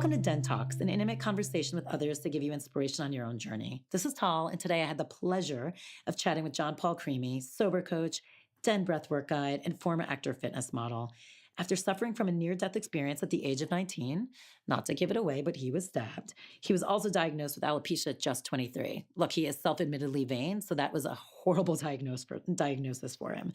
Welcome to DENtalks, an intimate conversation with others to give you inspiration on your own journey. This is Tal, and today I had the pleasure of chatting with Jon Paul Crimi, sober coach, DEN Breathwork guide, and former actor fitness model. After suffering from a near-death experience at the age of 19, not to give it away, but he was stabbed, he was also diagnosed with alopecia at just 23. Look, he is self-admittedly vain, so that was a horrible diagnosis for him.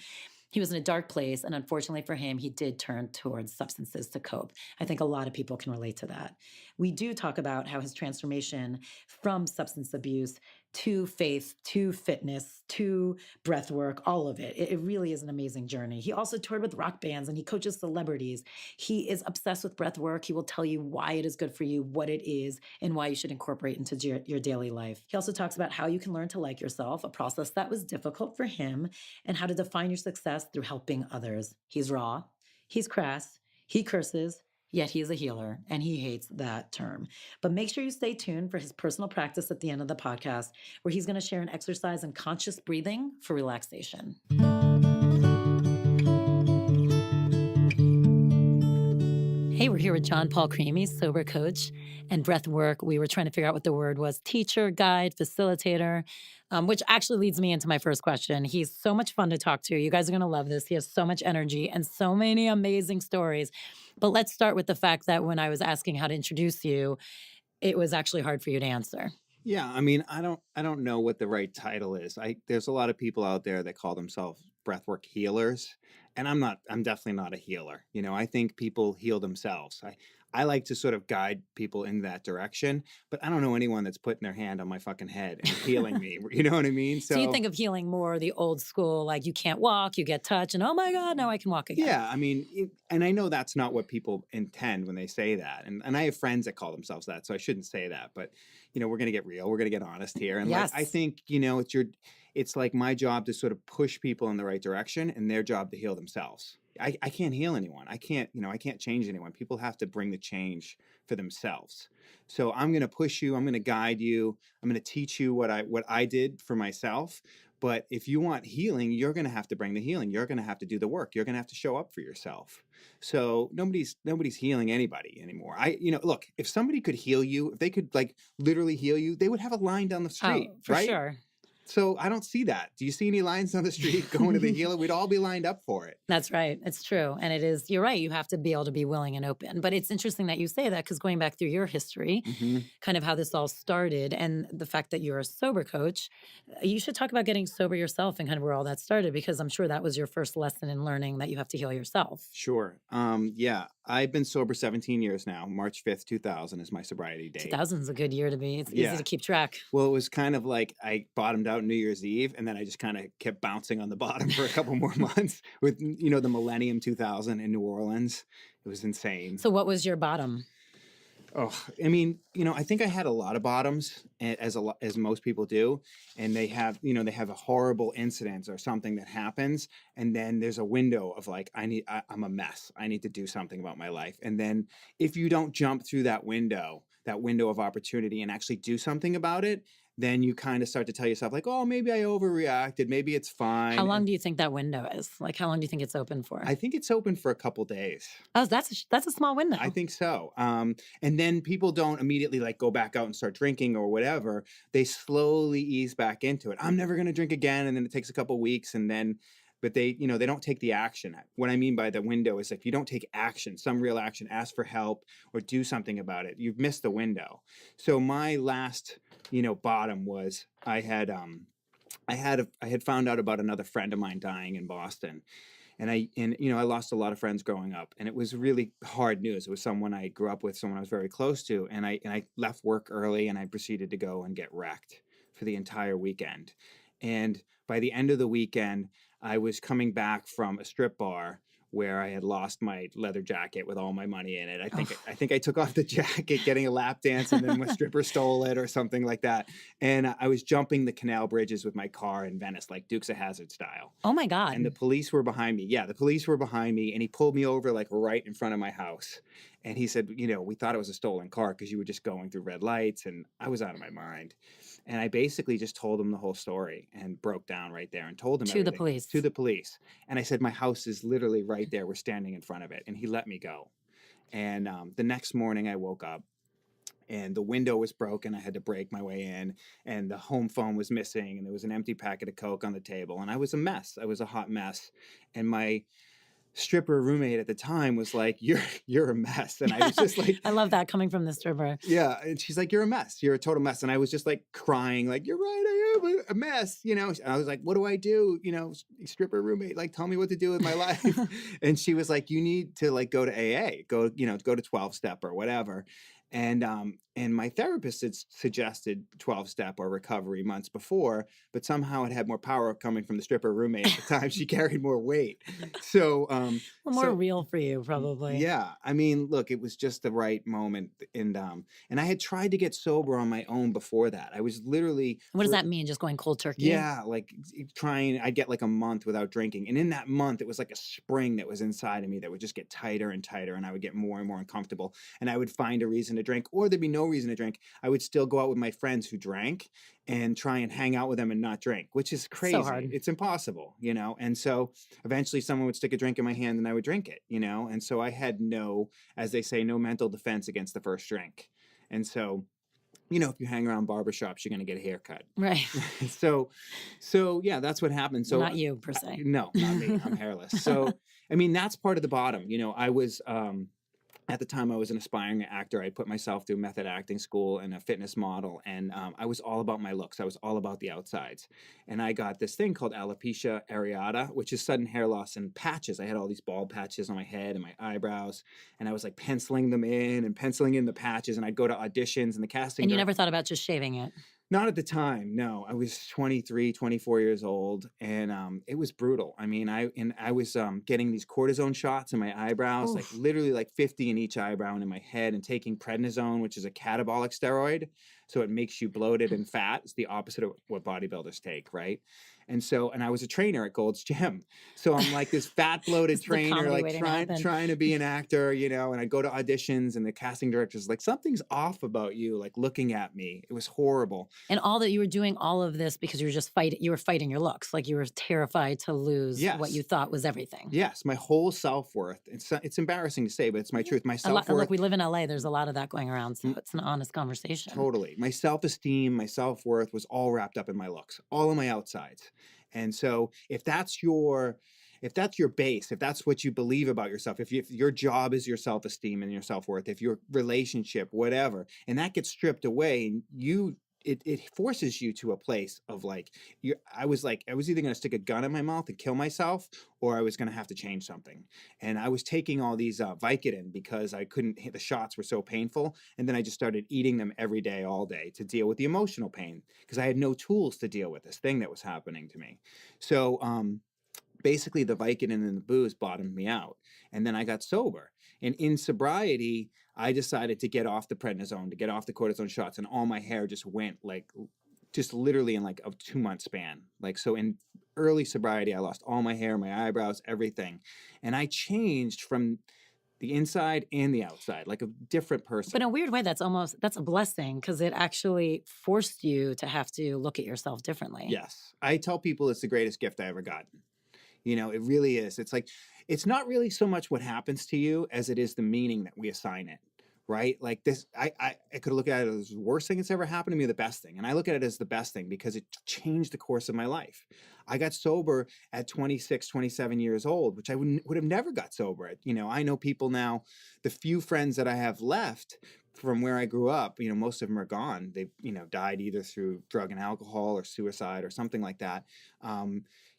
He was in a dark place, and unfortunately for him, he did turn towards substances to cope. I think a lot of people can relate to that. We do talk about how his transformation from substance abuse to faith, to fitness, to breath work, all of it. It really is an amazing journey. He also toured with rock bands and he coaches celebrities. He is obsessed with breath work. He will tell you why it is good for you, what it is, and why you should incorporate into your daily life. He also talks about how you can learn to like yourself, a process that was difficult for him, and how to define your success through helping others. He's raw, he's crass, he curses, yet he is a healer, and he hates that term. But make sure you stay tuned for his personal practice at the end of the podcast, where he's going to share an exercise in conscious breathing for relaxation. Hey, we're here with Jon Paul Crimi, sober coach and breath work. We were trying to figure out what the word was: teacher, guide, facilitator, which actually leads me into my first question. He's so much fun to talk to. You guys are going to love this. He has so much energy and so many amazing stories. But let's start with the fact that when I was asking how to introduce you, it was actually hard for you to answer. Yeah, I mean, I don't know what the right title is. There's a lot of people out there that call themselves breathwork healers, and I'm definitely not a healer. You know, I think people heal themselves. I like to sort of guide people in that direction, but I don't know anyone that's putting their hand on my fucking head and healing me. You know what I mean? So you think of healing more the old school, like you can't walk, you get touched, and oh my God, now I can walk again. Yeah, I mean, and I know that's not what people intend when they say that. And I have friends that call themselves that, so I shouldn't say that. But, you know, we're going to get real. We're going to get honest here. And Yes. like, I think, you know, it's like my job to sort of push people in the right direction and their job to heal themselves. I can't heal anyone. I can't change anyone. People have to bring the change for themselves. So I'm going to push you. I'm going to guide you. I'm going to teach you what I did for myself. But if you want healing, you're going to have to bring the healing. You're going to have to do the work. You're going to have to show up for yourself. So nobody's healing anybody anymore. Look, if somebody could heal you, if they could like literally heal you, they would have a line down the street, for right? Sure. So I don't see that. Do you see any lines on the street going to the healer? We'd all be lined up for it. That's right. It's true. And it is, you're right. You have to be able to be willing and open. But it's interesting that you say that, because going back through your history, kind of how this all started, and the fact that you're a sober coach, you should talk about getting sober yourself and kind of where all that started, because I'm sure that was your first lesson in learning that you have to heal yourself. Sure. Yeah. I've been sober 17 years now. March 5th, 2000 is my sobriety date. 2000 is a good year to be. It's easy to keep track. Well, it was kind of like I bottomed out New Year's Eve, and then I just kind of kept bouncing on the bottom for a couple more months with, you know, the Millennium 2000 in New Orleans. It was insane. So what was your bottom? Oh, I mean, you know, I think I had a lot of bottoms, as most people do, and they have a horrible incident or something that happens, and then there's a window of like, I'm a mess. I need to do something about my life. And then if you don't jump through that window of opportunity and actually do something about it, then you kind of start to tell yourself like, oh, maybe I overreacted. Maybe it's fine. How long do you think that window is? Like, how long do you think it's open for? I think it's open for a couple days. Oh, that's a small window. I think so. And then people don't immediately like go back out and start drinking or whatever. They slowly ease back into it. I'm never going to drink again. And then it takes a couple weeks, but they don't take the action. What I mean by the window is if you don't take action, some real action, ask for help or do something about it, you've missed the window. So my last, bottom was I had found out about another friend of mine dying in Boston. And I lost a lot of friends growing up, and it was really hard news. It was someone I grew up with, someone I was very close to. And I left work early, and I proceeded to go and get wrecked for the entire weekend. And by the end of the weekend, I was coming back from a strip bar where I had lost my leather jacket with all my money in it. I think I took off the jacket getting a lap dance, and then my stripper stole it or something like that. And I was jumping the canal bridges with my car in Venice, like Dukes of Hazzard style. Oh my God. And the police were behind me. Yeah, the police were behind me, and he pulled me over like right in front of my house. And he said, we thought it was a stolen car because you were just going through red lights. And I was out of my mind. And I basically just told him the whole story and broke down right there and told him to the police. To the police. And I said, my house is literally right there. We're standing in front of it. And he let me go. And the next morning I woke up and the window was broken. I had to break my way in, and the home phone was missing, and there was an empty packet of Coke on the table, and I was a mess. I was a hot mess. And my stripper roommate at the time was like, you're a mess. And I was just like, I love that coming from the stripper. yeah. And she's like, you're a mess. You're a total mess. And I was just like crying, like, you're right, I am a mess, you know. And I was like, what do I do? You know, stripper roommate, like, tell me what to do with my life. And she was like, you need to like go to AA, go to 12-step or whatever. And my therapist had suggested 12-step or recovery months before, but somehow it had more power coming from the stripper roommate at the time. She carried more weight. So, Well, more real for you, probably. yeah. I mean, look, it was just the right moment. And I had tried to get sober on my own before that. I was literally. What does that mean? Just going cold turkey? Yeah, like I'd get like a month without drinking. And in that month, it was like a spring that was inside of me that would just get tighter and tighter. And I would get more and more uncomfortable. And I would find a reason to drink, or there'd be no reason to drink. I would still go out with my friends who drank and try and hang out with them and not drink, which is crazy. So hard. It's impossible, you know? And so eventually someone would stick a drink in my hand and I would drink it, you know? And so I had no, as they say, no mental defense against the first drink. And so, you know, if you hang around barbershops, you're going to get a haircut. Right. So yeah, that's what happened. So not you per se. No, not me. I'm hairless. So, I mean, that's part of the bottom. You know, I was, at the time I was an aspiring actor. I put myself through method acting school and a fitness model. And I was all about my looks. I was all about the outsides. And I got this thing called alopecia areata, which is sudden hair loss and patches. I had all these bald patches on my head and my eyebrows. And I was like penciling them in and penciling in the patches. And I'd go to auditions and the casting. And you never thought about just shaving it? Not at the time. No, I was 23, 24 years old, and it was brutal. I mean, I was getting these cortisone shots in my eyebrows, like literally like 50 in each eyebrow and in my head, and taking prednisone, which is a catabolic steroid. So it makes you bloated and fat. It's the opposite of what bodybuilders take, right? And I was a trainer at Gold's Gym. So I'm like this fat, bloated trainer, like trying to be an actor, you know, and I'd go to auditions and the casting director's like, something's off about you, like looking at me. It was horrible. And all that you were doing all of this because you were just fighting your looks. Like you were terrified to lose what you thought was everything. Yes. My whole self-worth. It's embarrassing to say, but it's my truth. My self-worth. Look, we live in LA. There's a lot of that going around. So it's an honest conversation. Totally. My self-esteem, my self-worth was all wrapped up in my looks, all of my outsides. And so if that's your base, if that's what you believe about yourself, if your job is your self-esteem and your self-worth, if your relationship, whatever, and that gets stripped away, and it forces you to a place of like, I was either going to stick a gun in my mouth and kill myself, or I was going to have to change something. And I was taking all these Vicodin because I couldn't hit, the shots were so painful. And then I just started eating them every day, all day, to deal with the emotional pain, because I had no tools to deal with this thing that was happening to me. So basically the Vicodin and the booze bottomed me out. And then I got sober. And in sobriety, I decided to get off the prednisone, to get off the cortisone shots, and all my hair just went like, just literally in like a 2-month span. Like, so in early sobriety, I lost all my hair, my eyebrows, everything. And I changed from the inside and the outside, like a different person. But in a weird way, that's a blessing, because it actually forced you to have to look at yourself differently. Yes. I tell people it's the greatest gift I ever gotten. You know, it really is. It's like, it's not really so much what happens to you as it is the meaning that we assign it, right? Like this, I could look at it as the worst thing that's ever happened to me, or the best thing. And I look at it as the best thing because it changed the course of my life. I got sober at 26, 27 years old, which I would have never got sober at. You know, I know people now, the few friends that I have left from where I grew up, you know, most of them are gone. They, you know, died either through drug and alcohol or suicide or something like that.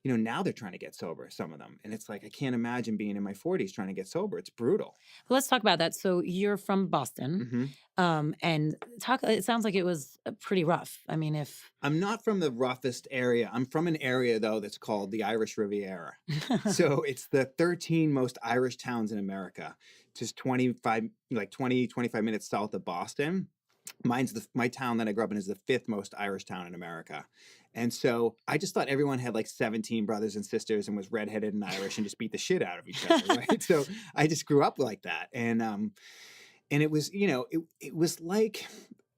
You know, now they're trying to get sober, some of them. And it's like, I can't imagine being in my 40s trying to get sober. It's brutal. Well, let's talk about that. So you're from Boston, and it sounds like it was pretty rough. I mean, I'm not from the roughest area. I'm from an area, though, that's called the Irish Riviera. So it's the 13 most Irish towns in America, just 20, 25 minutes south of Boston. My town that I grew up in is the 5th most Irish town in America. And so I just thought everyone had like 17 brothers and sisters and was redheaded and Irish and just beat the shit out of each other, right? So I just grew up like that. And it was, you know, it was like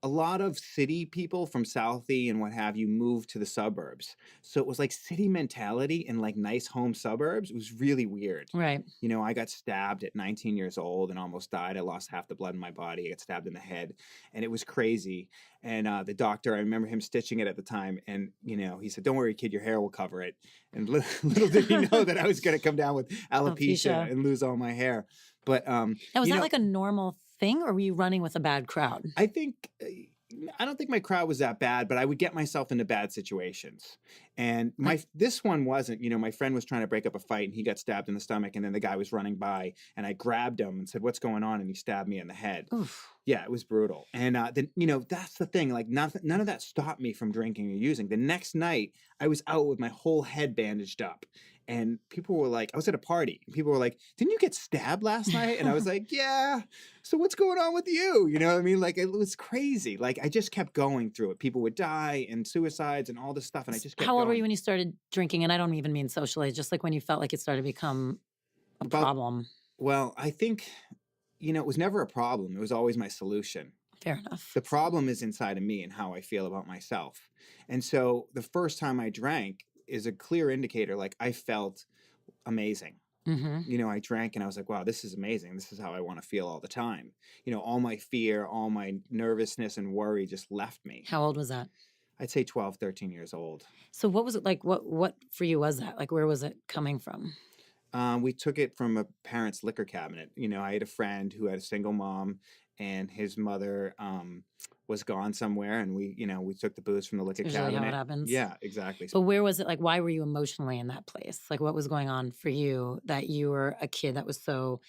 a lot of city people from Southie and what have you moved to the suburbs. So it was like city mentality in like nice home suburbs. It was really weird. Right. You know, I got stabbed at 19 years old and almost died. I lost half the blood in my body. I got stabbed in the head, and it was crazy. And the doctor, I remember him stitching it at the time, and you know, he said, "Don't worry, kid, your hair will cover it." And little did he know that I was going to come down with alopecia Alopecia. and lose all my hair. But Now, was you that know, like a normal thing, or were you running with a bad crowd? I think I don't think my crowd was that bad, but I would get myself into bad situations. And this one wasn't. You know, my friend was trying to break up a fight, and he got stabbed in the stomach, and then the guy was running by, and I grabbed him and said, "What's going on?" And he stabbed me in the head. Oof. Yeah, it was brutal. And then, you know, that's the thing. Like, none of that stopped me from drinking or using. The next night, I was out with my whole head bandaged up. And people were like, I was at a party. And people were like, "Didn't you get stabbed last night?" And I was like, "Yeah. So what's going on with you?" You know what I mean? Like, it was crazy. Like, I just kept going through it. People would die and suicides and all this stuff. And I just kept How old were going. you when you started drinking? And I don't even mean socially, just like when you felt like it started to become a About, problem. well, I think, you know, it was never a problem. It was always my solution. Fair enough. The problem is inside of me and how I feel about myself. And so the first time I drank is a clear indicator. Like, I felt amazing. Mm-hmm. You know, I drank and I was like, wow, this is amazing. This is how I want to feel all the time. You know, all my fear, all my nervousness and worry just left me. How old was that? I'd say 12, 13 years old. So what was it like? What for you was that? Like, where was it coming from? We took it from a parent's liquor cabinet. You know, I had a friend who had a single mom, and his mother was gone somewhere, and we took the booze from the liquor It's usually cabinet. how it happens. Yeah, exactly. But where was it? Like, why were you emotionally in that place? Like, what was going on for you that you were a kid that was so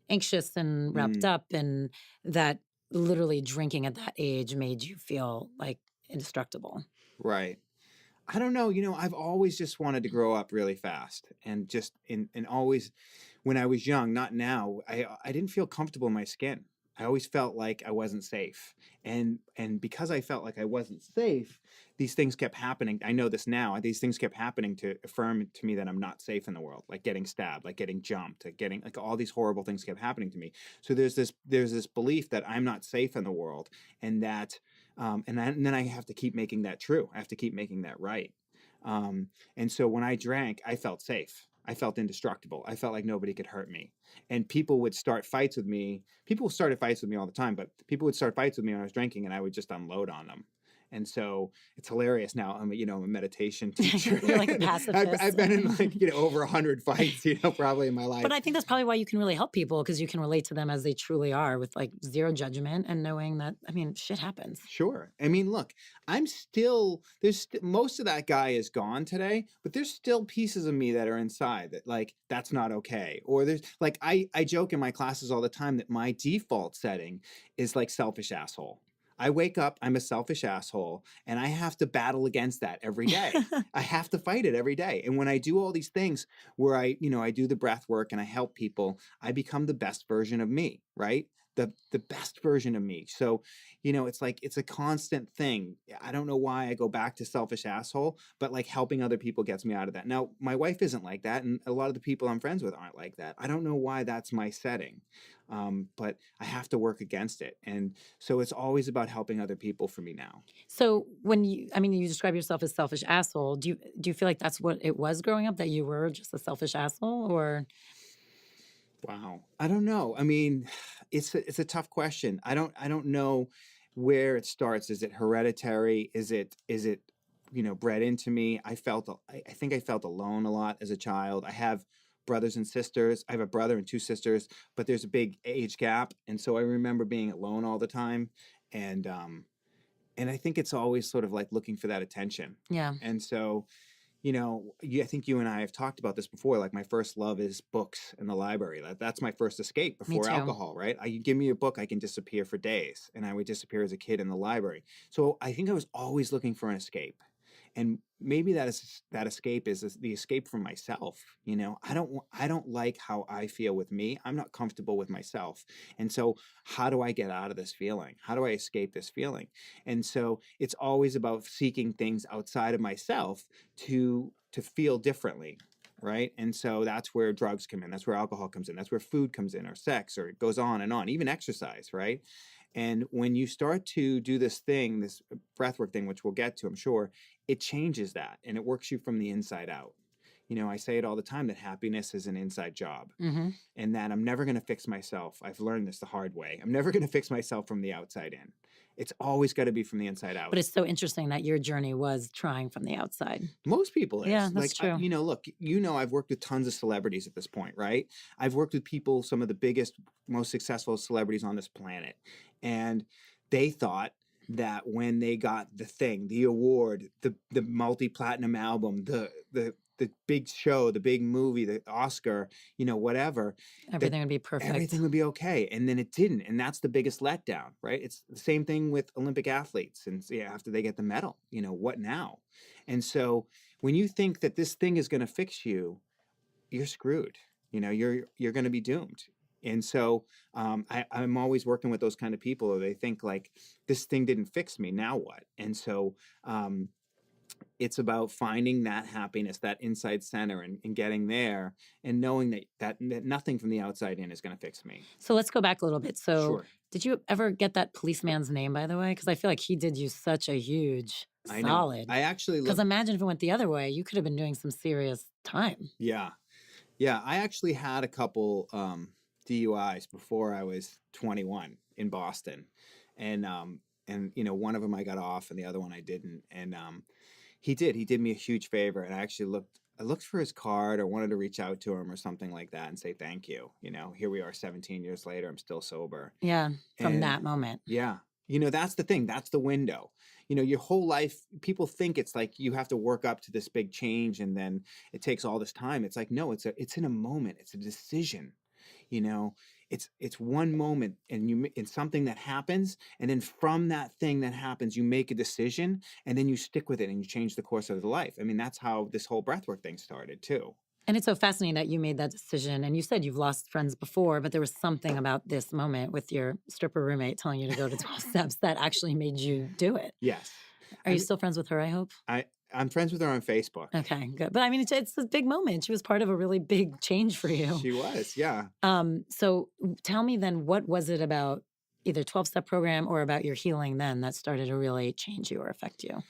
anxious and wrapped Mm, up, and that literally drinking at that age made you feel like indestructible? right. I don't know. You know, I've always just wanted to grow up really fast, and just and always, when I was young, not now, I didn't feel comfortable in my skin. I always felt like I wasn't safe. And because I felt like I wasn't safe, these things kept happening. I know this now. These things kept happening to affirm to me that I'm not safe in the world, like getting stabbed, like getting jumped, like getting, like, all these horrible things kept happening to me. So there's this belief that I'm not safe in the world, and that and then I have to keep making that true. I have to keep making that right. And so when I drank, I felt safe. I felt indestructible. I felt like nobody could hurt me. And people would start fights with me. People started fights with me all the time, but people would start fights with me when I was drinking, and I would just unload on them. And so it's hilarious now. I'm a meditation teacher. You're like a I've pacifist. been in like, over 100 fights, probably in my life. But I think that's probably why you can really help people, because you can relate to them as they truly are, with like zero judgment and knowing that, I mean, shit happens. Sure. I mean, look, most of that guy is gone today, but there's still pieces of me that are inside that, like, that's not okay. Or there's like, I joke in my classes all the time that my default setting is like selfish asshole. I wake up, I'm a selfish asshole, and I have to battle against that every day. I have to fight it every day. And when I do all these things where I do the breath work and I help people, I become the best version of me, right? The best version of me. So, it's like, it's a constant thing. I don't know why I go back to selfish asshole, but like helping other people gets me out of that. Now, my wife isn't like that, and a lot of the people I'm friends with aren't like that. I don't know why that's my setting. But I have to work against it. And so it's always about helping other people for me now. So when you describe yourself as selfish asshole, do you feel like that's what it was growing up, that you were just a selfish asshole, or? Wow. I don't know. I mean, it's a tough question. I don't know where it starts. Is it hereditary? Is it bred into me? I think I felt alone a lot as a child. I have brothers and sisters. I have a brother and two sisters, but there's a big age gap, and so I remember being alone all the time. And I think it's always sort of like looking for that attention. Yeah. And so, I think you and I have talked about this before. Like, my first love is books in the library. That's my first escape Me before too. alcohol, right? You give me a book, I can disappear for days. And I would disappear as a kid in the library. So I think I was always looking for an escape. And maybe that escape is the escape from myself. I don't like how I feel with me. I'm not comfortable with myself. And so how do I get out of this feeling? How do I escape this feeling? And so it's always about seeking things outside of myself to feel differently. Right. And so that's where drugs come in. That's where alcohol comes in. That's where food comes in, or sex, or it goes on and on, even exercise. Right. And when you start to do this thing, this breathwork thing, which we'll get to, I'm sure, it changes that and it works you from the inside out. You know, I say it all the time that happiness is an inside job and that I'm never going to fix myself. I've learned this the hard way. I'm never going to fix myself from the outside in. It's always got to be from the inside out. But it's so interesting that your journey was trying from the outside. Most people is. Yeah, that's true. You know, look, you know, I've worked with tons of celebrities at this point, right? I've worked with people, some of the biggest, most successful celebrities on this planet. And they thought that when they got the thing, the award, the multi-platinum album, the big show, the big movie, the Oscar, you know, whatever. Everything would be perfect. Everything would be okay. And then it didn't. And that's the biggest letdown, right? It's the same thing with Olympic athletes. And after they get the medal, you know, what now? And so when you think that this thing is going to fix you, you're screwed. You know, you're going to be doomed. And so I'm always working with those kind of people who they think like, this thing didn't fix me, now what? And so it's about finding that happiness, that inside center and getting there and knowing that nothing from the outside in is going to fix me. So let's go back a little bit. So Sure. Did you ever get that policeman's name, by the way? Because I feel like he did you such a huge I know. solid. I actually Because imagine if it went the other way, you could have been doing some serious time. Yeah. Yeah. I actually had a couple DUIs before I was 21 in Boston. And you know, one of them I got off and the other one I didn't. And he did me a huge favor. And I looked for his card or wanted to reach out to him or something like that and say thank you. You know, here we are 17 years later, I'm still sober. Yeah, from And that moment. yeah. You know, that's the thing. That's the window. You know, your whole life, people think it's like you have to work up to this big change and then it takes all this time. It's like, no, it's in a moment. It's a decision. You know, it's one moment and it's something that happens. And then from that thing that happens, you make a decision and then you stick with it and you change the course of the life. I mean, that's how this whole breathwork thing started too. And it's so fascinating that you made that decision. And you said you've lost friends before, but there was something about this moment with your stripper roommate telling you to go to 12 steps that actually made you do it. Yes. Are you still friends with her, I hope? I'm friends with her on Facebook. Okay, good. But I mean, it's a big moment. She was part of a really big change for you. She was, yeah. So tell me then, what was it about either 12-step program or about your healing then that started to really change you or affect you?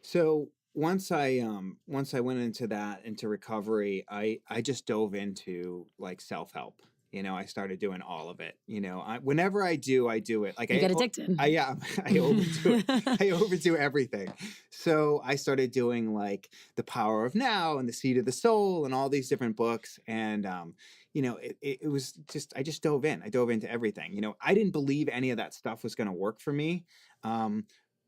So once I went into recovery, I just dove into like self-help. You know, I started doing all of it. You know, whenever I do it. Like you get addicted. I overdo it. I overdo everything. So I started doing like The Power of Now and The Seed of the Soul and all these different books. And you know, it was just I just dove in. I dove into everything. You know, I didn't believe any of that stuff was going to work for me.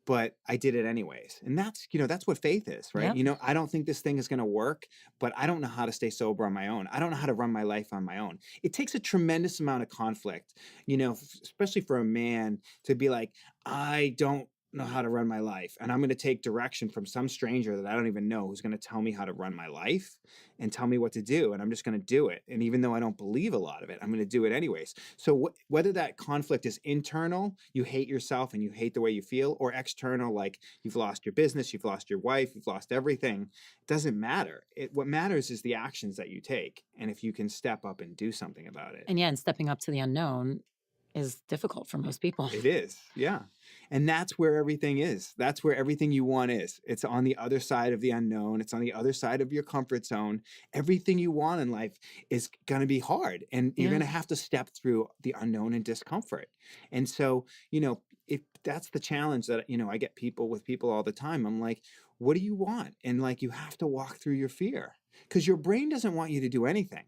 But I did it anyways. And that's, you know, that's what faith is, right? Yep. You know, I don't think this thing is going to work, but I don't know how to stay sober on my own. I don't know how to run my life on my own. It takes a tremendous amount of conflict, you know, especially for a man to be like, I don't know how to run my life. And I'm going to take direction from some stranger that I don't even know who's going to tell me how to run my life and tell me what to do. And I'm just going to do it. And even though I don't believe a lot of it, I'm going to do it anyways. So whether that conflict is internal, you hate yourself and you hate the way you feel, or external, like you've lost your business, you've lost your wife, you've lost everything, it doesn't matter. What matters is the actions that you take. And if you can step up and do something about it. And yeah, and stepping up to the unknown is difficult for most people. It is, yeah. And that's where everything is. That's where everything you want is. It's on the other side of the unknown. It's on the other side of your comfort zone. Everything you want in life is going to be hard. And you're going to have to step through the unknown and discomfort. And so, you know, if that's the challenge that, you know, I get with people all the time. I'm like, what do you want? And like, you have to walk through your fear because your brain doesn't want you to do anything.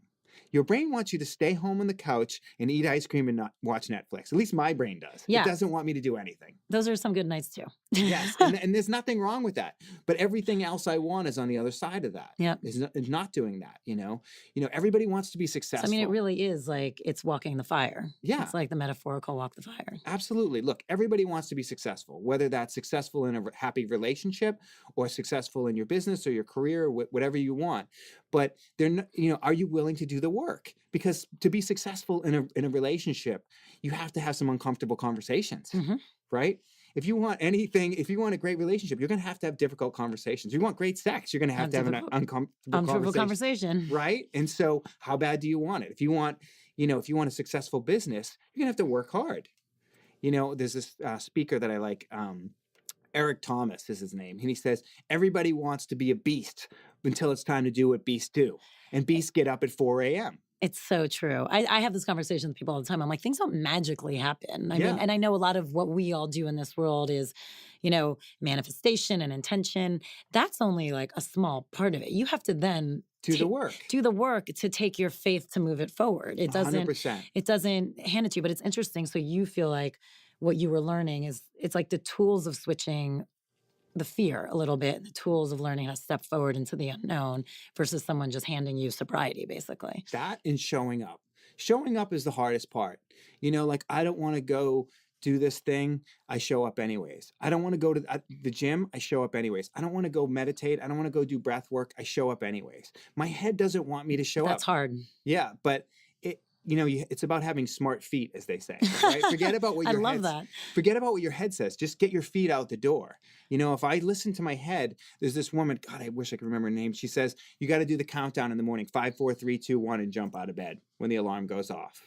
Your brain wants you to stay home on the couch and eat ice cream and not watch Netflix. At least my brain does. Yeah. It doesn't want me to do anything. Those are some good nights too. Yes. And there's nothing wrong with that. But everything else I want is on the other side of that. Yeah. It's not doing that, you know. You know, everybody wants to be successful. So, I mean, it really is like it's walking the fire. Yeah. It's like the metaphorical walk the fire. Absolutely. Look, everybody wants to be successful, whether that's successful in a happy relationship or successful in your business or your career, or whatever you want. But they're not, you know, are you willing to do the work? Because to be successful in a relationship, you have to have some uncomfortable conversations, right? If you want a great relationship, you're going to have difficult conversations. If you want great sex, you're going to have have an uncomfortable conversation. Right? And so how bad do you want it? If you want a successful business, you're going to have to work hard. You know, there's this speaker that I like, Eric Thomas is his name. And he says, everybody wants to be a beast until it's time to do what beasts do. And beasts get up at 4 a.m. It's so true. I have this conversation with people all the time. I'm like, things don't magically happen. I mean, Yeah, and I know a lot of what we all do in this world is, manifestation and intention. That's only like a small part of it. You have to then do the work. do the work to take your faith to move it forward. 100%. It doesn't hand it to you, but it's interesting. So you feel like what you were learning is it's like the tools of switching the fear a little bit, the tools of learning how to step forward into the unknown versus someone just handing you sobriety, basically. That and showing up. Showing up is the hardest part. You know, like I don't want to go do this thing. I show up anyways. I don't want to go to the gym. I show up anyways. I don't want to go meditate. I don't want to go do breath work. I show up anyways. My head doesn't want me to show up. That's hard. Yeah, but it's about having smart feet, as they say, right? Forget about what I your love head that. forget about what your head says. Just get your feet out the door. You know, if I listen to my head, there's this woman, God, I wish I could remember her name. She says, you got to do the countdown in the morning, 5, 4, 3, 2, 1, and jump out of bed when the alarm goes off.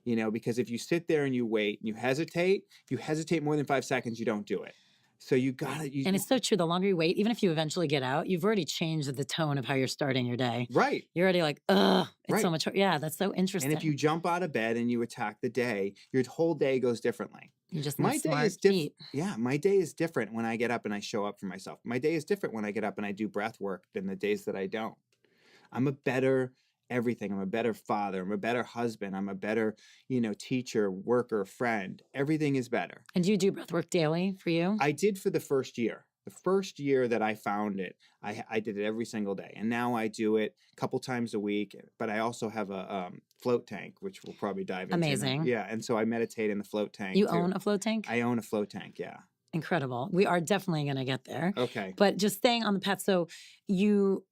You know, because if you sit there and you wait and you hesitate more than 5 seconds, you don't do it. So you gotta, And it's so true. The longer you wait, even if you eventually get out, you've already changed the tone of how you're starting your day. right. You're already like, ugh, it's Right. so much. Yeah, that's so interesting. And if you jump out of bed and you attack the day, your whole day goes differently. you just My need day smart is different. feet. Yeah, my day is different when I get up and I show up for myself. My day is different when I get up and I do breath work than the days that I don't. I'm a better everything. I'm a better father. I'm a better husband. I'm a better, teacher, worker, friend. Everything is better. And do you do breath work daily for you? I did for the first year. The first year that I found it, I did it every single day. And now I do it a couple times a week. But I also have a float tank, which we'll probably dive into. Amazing. Yeah. And so I meditate in the float tank. You too. own a float tank? I own a float tank. Yeah. Incredible. We are definitely going to get there. Okay. But just staying on the path. So you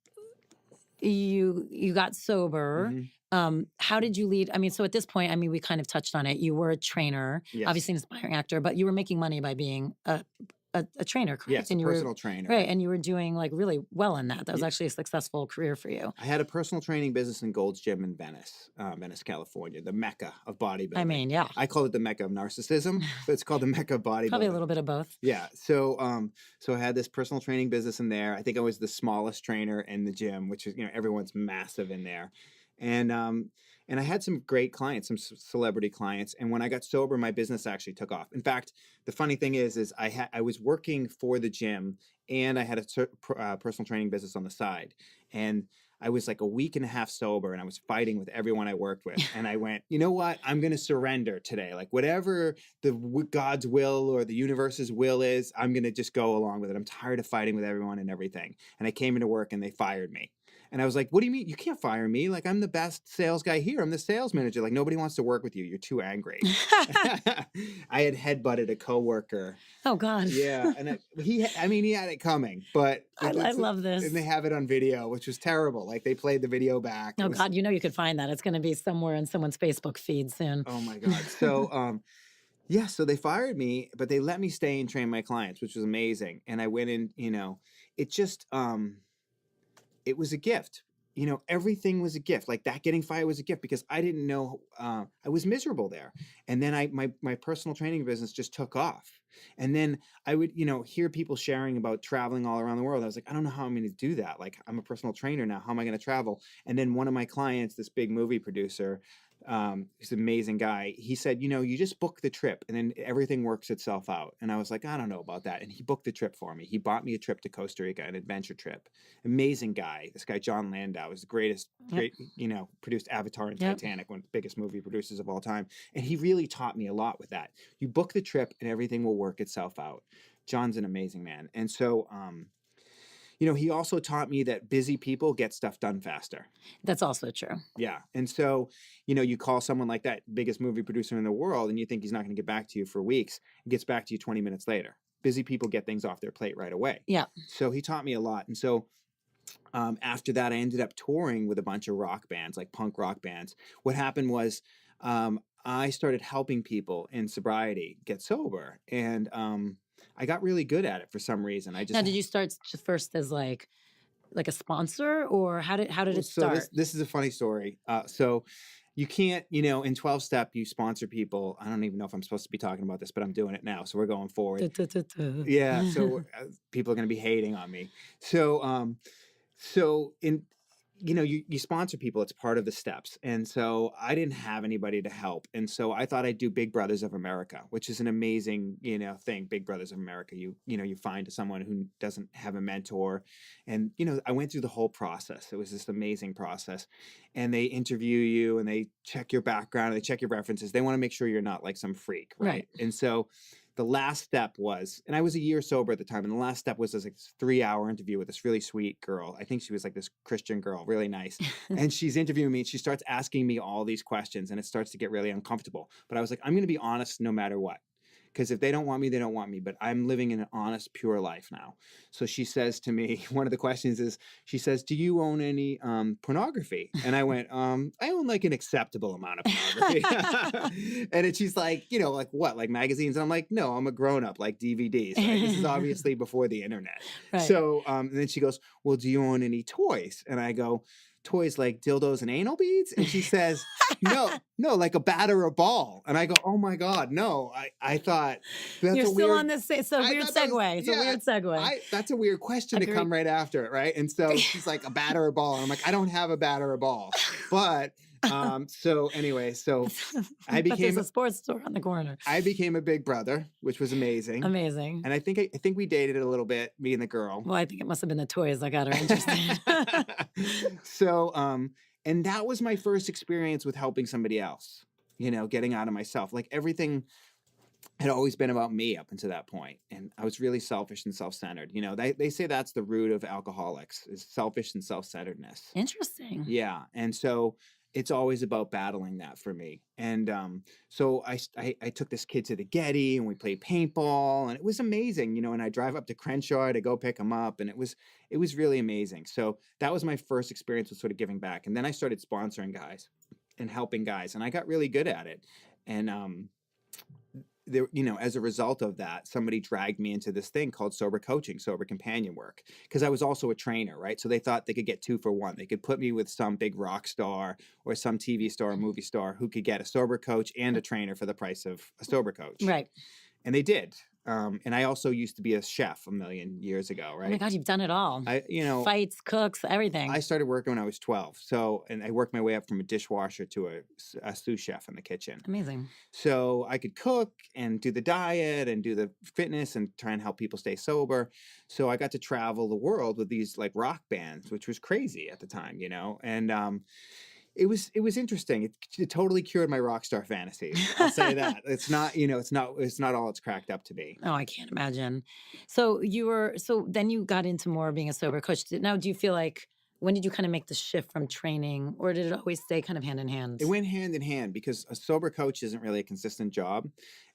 got sober. Mhm. How did you lead? I mean, so at this point, I mean, we kind of touched on it. You were a trainer, Yes. obviously an aspiring actor, but you were making money by being a trainer, correct? Yes, and a you personal were trainer. right, and you were doing like really well in that. That was Yeah. actually a successful career for you. I had a personal training business in Gold's Gym in Venice, California, the mecca of bodybuilding. I mean, yeah, I call it the mecca of narcissism, but it's called the mecca of bodybuilding. probably a little bit of both. Yeah. So I had this personal training business in there. I think I was the smallest trainer in the gym, which is, everyone's massive in there. And I had some great clients, some celebrity clients. And when I got sober, my business actually took off. In fact, the funny thing is I was working for the gym and I had a personal training business on the side. And I was like a week and a half sober and I was fighting with everyone I worked with. And I went, you know what? I'm going to surrender today. Like whatever God's will or the universe's will is, I'm going to just go along with it. I'm tired of fighting with everyone and everything. And I came into work and they fired me. And I was like, what do you mean? You can't fire me. Like, I'm the best sales guy here. I'm the sales manager. Like, nobody wants to work with you. You're too angry. I had headbutted a coworker. Oh, God. Yeah. And he had it coming, but I love this. And they have it on video, which was terrible. Like, they played the video back. Oh, God, you could find that. It's going to be somewhere in someone's Facebook feed soon. Oh, my God. So, yeah, so they fired me, but they let me stay and train my clients, which was amazing. And I went in, it just, it was a gift. Everything was a gift. Like that getting fired was a gift because I didn't know, I was miserable there. And then my personal training business just took off. And then I would, hear people sharing about traveling all around the world. I was like, I don't know how I'm going to do that. Like I'm a personal trainer now. How am I going to travel? And then one of my clients, this big movie producer, he's an amazing guy. He said, you just book the trip and then everything works itself out. And I was like, I don't know about that. And he booked the trip for me. He bought me a trip to Costa Rica, an adventure trip. Amazing guy. This guy, John Landau, is the great, produced Avatar and Titanic, one of the biggest movie producers of all time. And he really taught me a lot with that. You book the trip and everything will work itself out. John's an amazing man. And so, he also taught me that busy people get stuff done faster. That's also true. Yeah. And so, you call someone like that, biggest movie producer in the world, and you think he's not going to get back to you for weeks. He gets back to you 20 minutes later. Busy people get things off their plate right away. Yeah. So he taught me a lot. And so after that, I ended up touring with a bunch of rock bands, like punk rock bands. What happened was I started helping people in sobriety get sober. And I got really good at it for some reason. Now, did you start first as like a sponsor, or how did it start? This is a funny story. So you can't, in 12-step, you sponsor people. I don't even know if I'm supposed to be talking about this, but I'm doing it now. So we're going forward. Yeah. So people are going to be hating on me. So in you sponsor people, it's part of the steps. And so I didn't have anybody to help. And so I thought I'd do Big Brothers of America, which is an amazing, thing. Big Brothers of America. You find someone who doesn't have a mentor. And, I went through the whole process. It was this amazing process. And they interview you and they check your background, and they check your references. They want to make sure you're not like some freak. Right. And so the last step was, and I was a year sober at the time, and the last step was this like 3-hour interview with this really sweet girl. I think she was like this Christian girl, really nice. And she's interviewing me, and she starts asking me all these questions, and it starts to get really uncomfortable. But I was like, I'm going to be honest no matter what. Because if they don't want me, they don't want me. But I'm living an honest, pure life now. So she says to me, one of the questions is, she says, do you own any pornography? And I went, I own like an acceptable amount of pornography. And then she's like, like what? Like magazines? And I'm like, no, I'm a grown up, like DVDs. Right? This is obviously before the internet. Right. So and then she goes, well, do you own any toys? And I go, toys like dildos and anal beads? And she says, no, like a bat or a ball. And I go, oh my God, no. I thought that's You're a still weird, on this. It's a weird segue. It's a weird segue. That's a weird question to come right after it, right? And so she's like, a bat or a ball. And I'm like, I don't have a bat or a ball. But so anyway, I became a sports store on the corner. I became a big brother, which was amazing. Amazing. And I think we dated a little bit, me and the girl. Well, I think it must have been the toys that got her interested. So, and that was my first experience with helping somebody else, getting out of myself. Like everything had always been about me up until that point. And I was really selfish and self-centered. They say that's the root of alcoholics, is selfish and self-centeredness. Interesting. Yeah. And so it's always about battling that for me. And so I took this kid to the Getty and we played paintball, and it was amazing, and I drive up to Crenshaw to go pick him up, and it was really amazing. So that was my first experience with sort of giving back. And then I started sponsoring guys and helping guys, and I got really good at it. And there, as a result of that, somebody dragged me into this thing called sober coaching, sober companion work, because I was also a trainer, right? So they thought they could get 2 for 1. They could put me with some big rock star or some TV star or movie star who could get a sober coach and a trainer for the price of a sober coach. Right. And they did. And I also used to be a chef a million years ago, right? Oh my God, you've done it all. Fights, cooks, everything. I started working when I was 12. So, and I worked my way up from a dishwasher to a sous chef in the kitchen. Amazing. So I could cook and do the diet and do the fitness and try and help people stay sober. So I got to travel the world with these like rock bands, which was crazy at the time, and it was interesting. It totally cured my rock star fantasies. I'll say that. It's not, it's not all it's cracked up to be. Oh, I can't imagine. So then you got into more being a sober coach. Now, do you feel like, when did you kind of make the shift from training, or did it always stay kind of hand in hand? It went hand in hand because a sober coach isn't really a consistent job.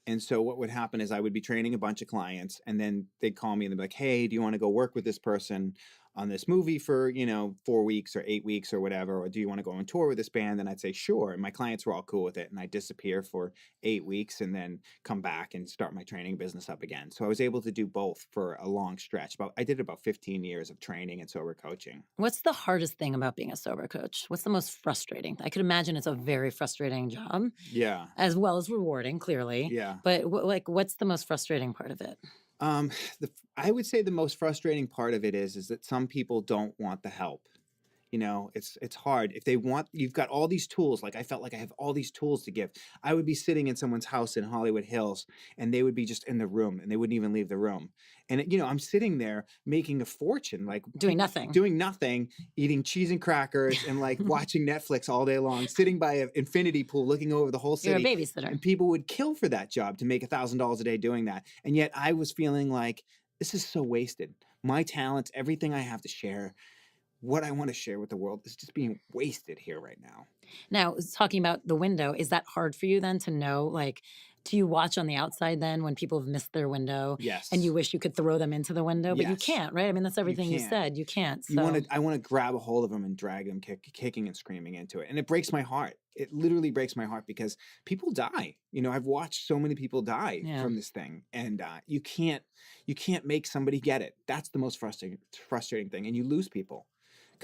And so what would happen is I would be training a bunch of clients, and then they'd call me and they'd be like, hey, do you want to go work with this person on this movie for, 4 weeks or 8 weeks or whatever? Or do you want to go on tour with this band? And I'd say, sure. And my clients were all cool with it. And I'd disappear for 8 weeks and then come back and start my training business up again. So I was able to do both for a long stretch. I did about 15 years of training and sober coaching. What's the hardest thing about being a sober coach? What's the most frustrating? I could imagine it's a very frustrating job. Yeah. As well as rewarding, clearly. Yeah. But what's the most frustrating part of it? I would say the most frustrating part of it is that some people don't want the help. It's hard. If they want, you've got all these tools. Like I felt like I have all these tools to give. I would be sitting in someone's house in Hollywood Hills, and they would be just in the room, and they wouldn't even leave the room. And I'm sitting there making a fortune, like doing nothing, eating cheese and crackers, and like watching Netflix all day long, sitting by an infinity pool, looking over the whole city. You're a babysitter. And people would kill for that job to make $1,000 a day doing that. And yet I was feeling like this is so wasted. My talents, everything I have to share, what I want to share with the world is just being wasted here right now. Now, talking about the window, is that hard for you then to know, like, do you watch on the outside then when people have missed their window? Yes. And you wish you could throw them into the window, but Yes. you can't, right? I mean, that's everything you said. You can't. So. I want to grab a hold of them and drag them kicking and screaming into it. And it breaks my heart. It literally breaks my heart because people die. I've watched so many people die from this thing. And you can't make somebody get it. That's the most frustrating thing. And you lose people.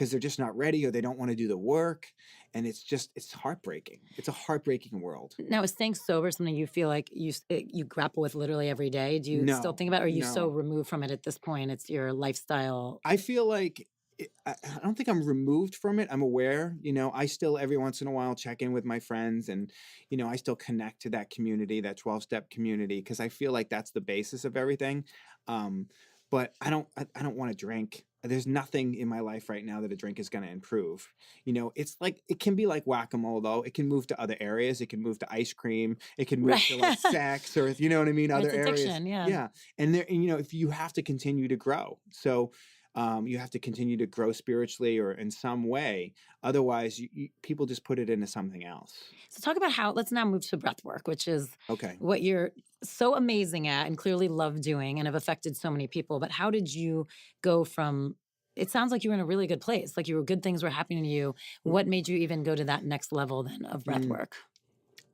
because they're just not ready or they don't want to do the work. And it's heartbreaking. It's a heartbreaking world. Now, is staying sober something you feel like you grapple with literally every day? Do you still No, think about it, or are you so no. removed from it at this point? It's your lifestyle. I feel like I don't think I'm removed from it. I'm aware, I still every once in a while check in with my friends, and, I still connect to that community, that 12-step community, because I feel like that's the basis of everything. But I don't want to drink. There's nothing in my life right now that a drink is going to improve. It's like, it can be like whack-a-mole though. It can move to other areas. It can move to ice cream. It can move to like Right. sex, or you know what I mean? Other It's areas. addiction, yeah. Yeah. And if you have to continue to grow. So, you have to continue to grow spiritually or in some way. Otherwise, people just put it into something else. So talk about how, let's now move to breath work, which is Okay. what you're so amazing at and clearly love doing and have affected so many people. But how did you go from, it sounds like you were in a really good place, like good things were happening to you. What made you even go to that next level then of breath work?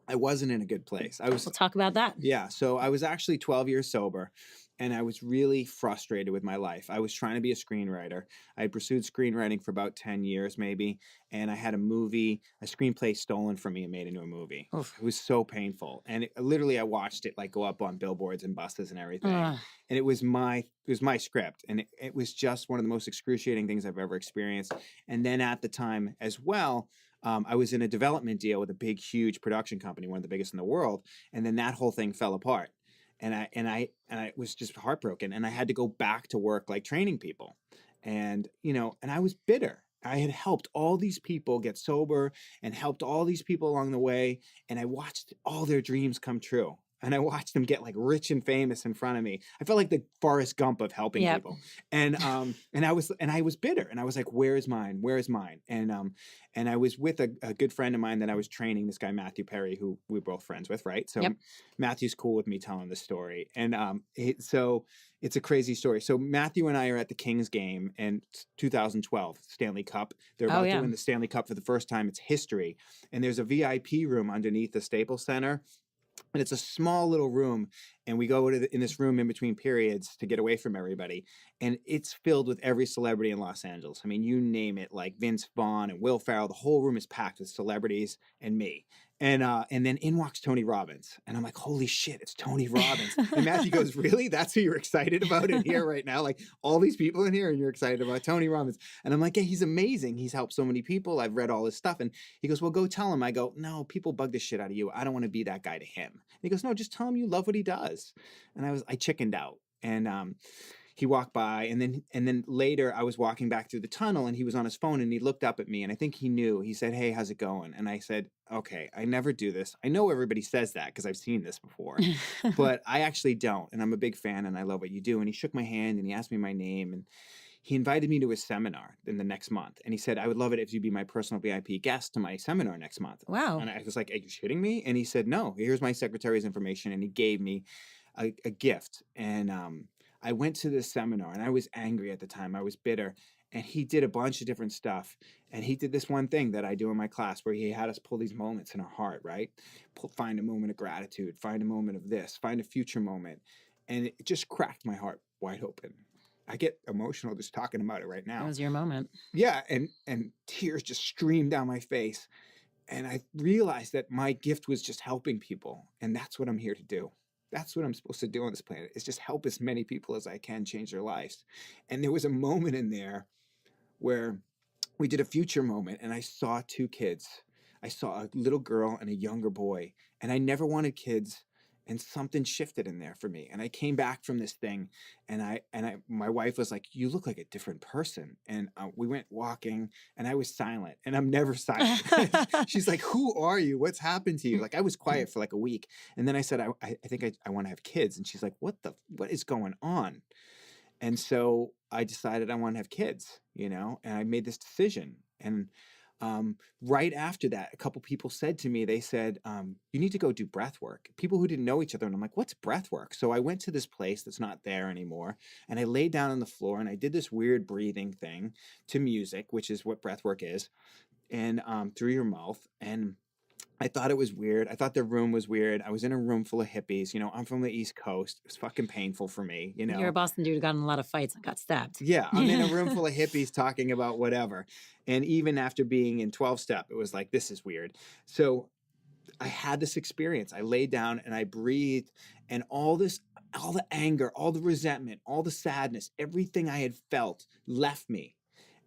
I wasn't in a good place. We'll talk about that. Yeah. So I was actually 12 years sober, and I was really frustrated with my life. I was trying to be a screenwriter. I had pursued screenwriting for about 10 years maybe. And I had a screenplay stolen from me and made into a movie. Oof. It was so painful. And literally I watched it like go up on billboards and buses and everything. And it was my script. And it was just one of the most excruciating things I've ever experienced. And then at the time as well, I was in a development deal with a big, huge production company, one of the biggest in the world. And then that whole thing fell apart. And I was just heartbroken. And I had to go back to work, like training people. And, and I was bitter. I had helped all these people get sober and helped all these people along the way. And I watched all their dreams come true. And I watched them get like rich and famous in front of me. I felt like the Forrest Gump of helping people. And I was bitter. And I was like, where is mine? Where is mine? And I was with a good friend of mine that I was training, this guy Matthew Perry, who we're both friends with, right? So Matthew's cool with me telling the story. And so it's a crazy story. So Matthew and I are at the Kings game in 2012 Stanley Cup. They're about to win the Stanley Cup for the first time. It's history. And there's a VIP room underneath the Staples Center. And it's a small little room, and we go in this room in between periods to get away from everybody. And it's filled with every celebrity in Los Angeles. I mean, you name it, like Vince Vaughn and Will Ferrell. The whole room is packed with celebrities and me. And then in walks Tony Robbins. And I'm like, holy shit, it's Tony Robbins. And Matthew goes, really? That's who you're excited about in here right now? Like all these people in here and you're excited about Tony Robbins. And I'm like, yeah, he's amazing. He's helped so many people. I've read all his stuff. And he goes, well, go tell him. I go, no, people bug the shit out of you. I don't want to be that guy to him. And he goes, no, just tell him you love what he does. And I chickened out. And he walked by, and then later I was walking back through the tunnel, and he was on his phone, and he looked up at me, and I think he knew. He said, hey, how's it going? And I said, okay, I never do this. I know everybody says that because I've seen this before, but I actually don't. And I'm a big fan, and I love what you do. And he shook my hand, and he asked me my name, and he invited me to his seminar in the next month. And he said, I would love it if you'd be my personal VIP guest to my seminar next month. Wow. And I was like, are you shitting me? And he said, no, here's my secretary's information. And he gave me a gift. And I went to this seminar, and I was angry at the time. I was bitter. And he did a bunch of different stuff. And he did this one thing that I do in my class where he had us pull these moments in our heart, right? Find a moment of gratitude, find a moment of this, find a future moment. And it just cracked my heart wide open. I get emotional just talking about it right now. That was your moment. Yeah. And tears just streamed down my face. And I realized that my gift was just helping people. And that's what I'm here to do. That's what I'm supposed to do on this planet, is just help as many people as I can change their lives. And there was a moment in there where we did a future moment, and I saw two kids. I saw a little girl and a younger boy, and I never wanted kids, and something shifted in there for me. And I came back from this thing, and my wife was like, you look like a different person. And we went walking, and I was silent, and I'm never silent. She's like, who are you? What's happened to you? Like, I was quiet for like a week. And then I said, I think I want to have kids. And she's like, what is going on? And so I decided I want to have kids, and I made this decision. And right after that, a couple people said to me, they said, you need to go do breath work. People who didn't know each other. And I'm like, what's breath work? So I went to this place that's not there anymore. And I laid down on the floor, and I did this weird breathing thing to music, which is what breath work is. And through your mouth. And I thought it was weird. I thought the room was weird. I was in a room full of hippies. I'm from the East Coast. It was fucking painful for me, You're a Boston dude who got in a lot of fights and got stabbed. Yeah, I'm in a room full of hippies talking about whatever. And even after being in 12 step, it was like, this is weird. So I had this experience. I laid down and I breathed, and all the anger, all the resentment, all the sadness, everything I had felt left me.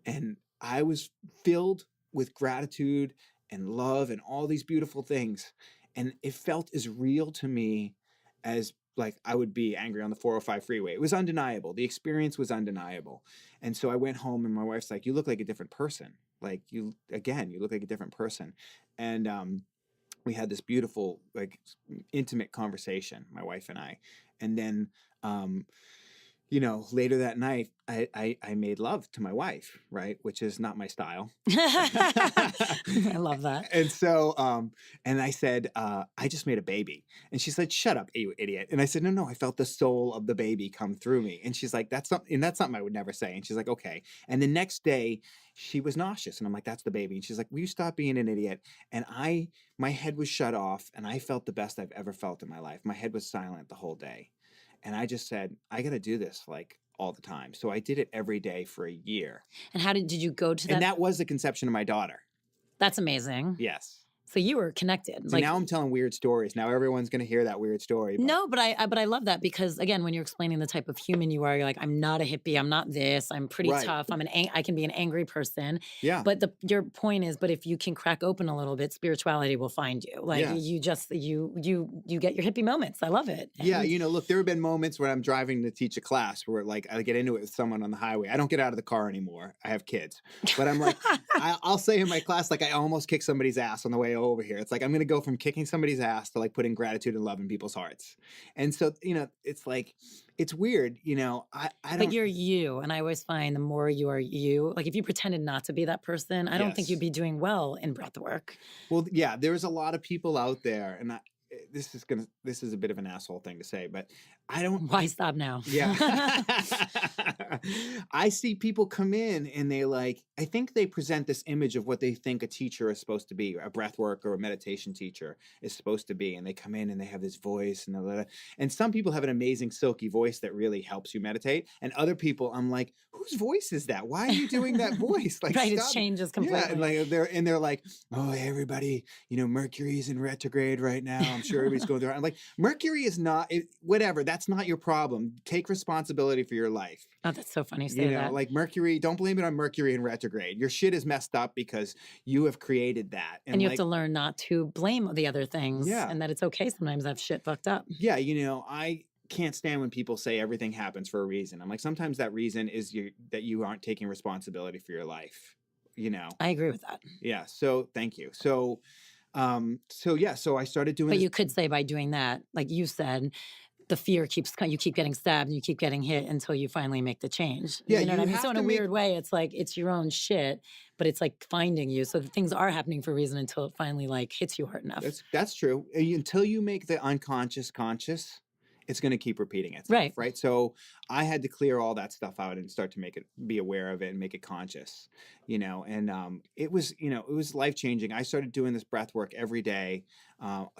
And I was filled with gratitude and love and all these beautiful things. And it felt as real to me as like I would be angry on the 405 freeway. It was undeniable. The experience was undeniable. And so I went home and my wife's like, you look like a different person. Like you look like a different person. And we had this beautiful, like intimate conversation, my wife and I. And then later that night, I made love to my wife, right? Which is not my style. I love that. And so, and I said, I just made a baby. And she said, shut up, you idiot. And I said, no, I felt the soul of the baby come through me. And she's like, that's something I would never say. And she's like, okay. And the next day she was nauseous. And I'm like, that's the baby. And she's like, will you stop being an idiot? And my head was shut off and I felt the best I've ever felt in my life. My head was silent the whole day. And I just said, I got to do this like all the time. So I did it every day for a year. And how did you go to that? And that was the conception of my daughter. That's amazing. Yes. So you were connected. So now I'm telling weird stories. Now everyone's going to hear that weird story. No, but I love that because again, when you're explaining the type of human you are, you're like, I'm not a hippie. I'm not this. I'm pretty tough. I can be an angry person. Yeah. But your point is, but if you can crack open a little bit, spirituality will find you. Like you just you get your hippie moments. I love it. Yeah. Look, there have been moments where I'm driving to teach a class where like I get into it with someone on the highway. I don't get out of the car anymore. I have kids, but I'm like, I'll say in my class, like I almost kicked somebody's ass on the way over here. It's like, I'm going to go from kicking somebody's ass to like putting gratitude and love in people's hearts. And so, it's like, it's weird, I don't. But you're you. And I always find the more you are you, like if you pretended not to be that person, I don't think you'd be doing well in breath work. Well, yeah, there's a lot of people out there, and this is a bit of an asshole thing to say, but I don't. Why stop now? Yeah. I see people come in and I think they present this image of what they think a teacher is supposed to be, a breathwork or a meditation teacher is supposed to be. And they come in and they have this voice and some people have an amazing silky voice that really helps you meditate. And other people, I'm like, whose voice is that? Why are you doing that voice? Like, right. It changes completely. Yeah. And they're like, oh, everybody, Mercury's in retrograde right now. I'm sure everybody's going through. I'm like, Mercury is not, whatever. That's not your problem. Take responsibility for your life. Oh, that's so funny. Say that. Like Mercury, don't blame it on Mercury in retrograde. Your shit is messed up because you have created that. And you have to learn not to blame the other things. Yeah. And that it's okay sometimes to have shit fucked up. Yeah. I can't stand when people say everything happens for a reason. I'm like, sometimes that reason is that you aren't taking responsibility for your life. I agree with that. Yeah. So thank you. So I started doing. But you could say by doing that, like you said, the fear you keep getting stabbed and you keep getting hit until you finally make the change. Yeah, you know what I mean? So in a weird way, it's like, it's your own shit, but it's like finding you. So things are happening for a reason until it finally like hits you hard enough. That's true. Until you make the unconscious conscious, it's going to keep repeating itself. Right. So I had to clear all that stuff out and start to be aware of it and make it conscious, and it was life-changing. I started doing this breath work every day,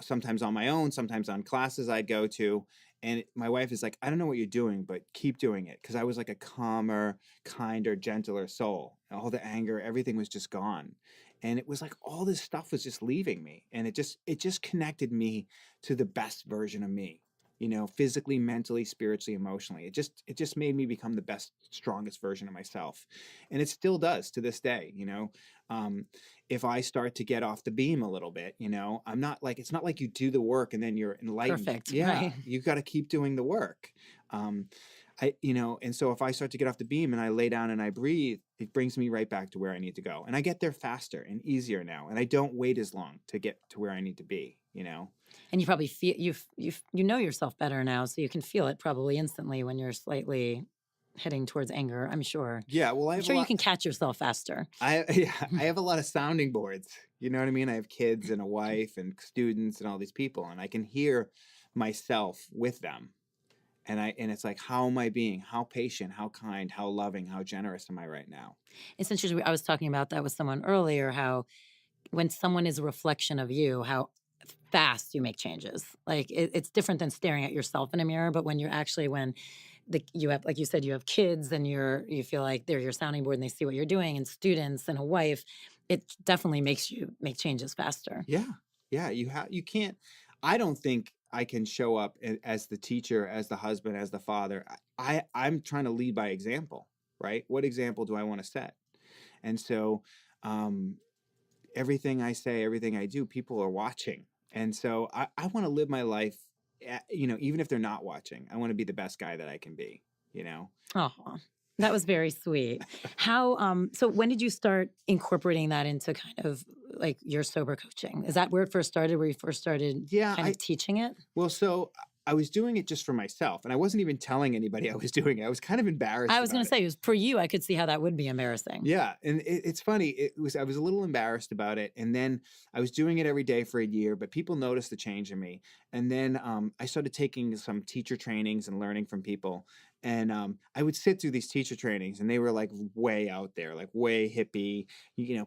sometimes on my own, sometimes on classes I'd go to. And my wife is like, I don't know what you're doing, but keep doing it. Because I was like a calmer, kinder, gentler soul. All the anger, everything was just gone. And it was like all this stuff was just leaving me. And it just connected me to the best version of me. Physically, mentally, spiritually, emotionally. It just made me become the best, strongest version of myself. And it still does to this day, if I start to get off the beam a little bit, I'm not like, it's not like you do the work and then you're enlightened. Perfect. Yeah. Right. You've got to keep doing the work. And so if I start to get off the beam and I lay down and I breathe, it brings me right back to where I need to go. And I get there faster and easier now. And I don't wait as long to get to where I need to be, And you probably feel, you know yourself better now, so you can feel it probably instantly when you're slightly heading towards anger, I'm sure. Yeah, well, I'm sure you can catch yourself faster. I have a lot of sounding boards. You know what I mean? I have kids and a wife and students and all these people, and I can hear myself with them. And it's like, how am I being? How patient, how kind, how loving, how generous am I right now? It's interesting. I was talking about that with someone earlier, how when someone is a reflection of you, how fast you make changes. Like it's different than staring at yourself in a mirror, but when you're actually when you have, like you said, you have kids and you feel like they're your sounding board and they see what you're doing, and students and a wife, it definitely makes you make changes faster. Yeah. Yeah. You can't, I don't think I can show up as the teacher, as the husband, as the father. I'm trying to lead by example, right? What example do I want to set? And so, um, everything I say, everything I do, people are watching. And so I want to live my life, even if they're not watching, I want to be the best guy that I can be, you know? Oh, that was very sweet. How so when did you start incorporating that into kind of like your sober coaching? Is that where it first started, where you first started Yeah. kind of teaching it? Well, so I was doing it just for myself, and I wasn't even telling anybody I was doing it. I was kind of embarrassed I was going about to it. say, it was for you. I could see how that would be embarrassing. Yeah, and it's funny. I was a little embarrassed about it, and then I was doing it every day for a year. But people noticed the change in me, and then I started taking some teacher trainings and learning from people. And I would sit through these teacher trainings, and they were like way out there, like way hippie.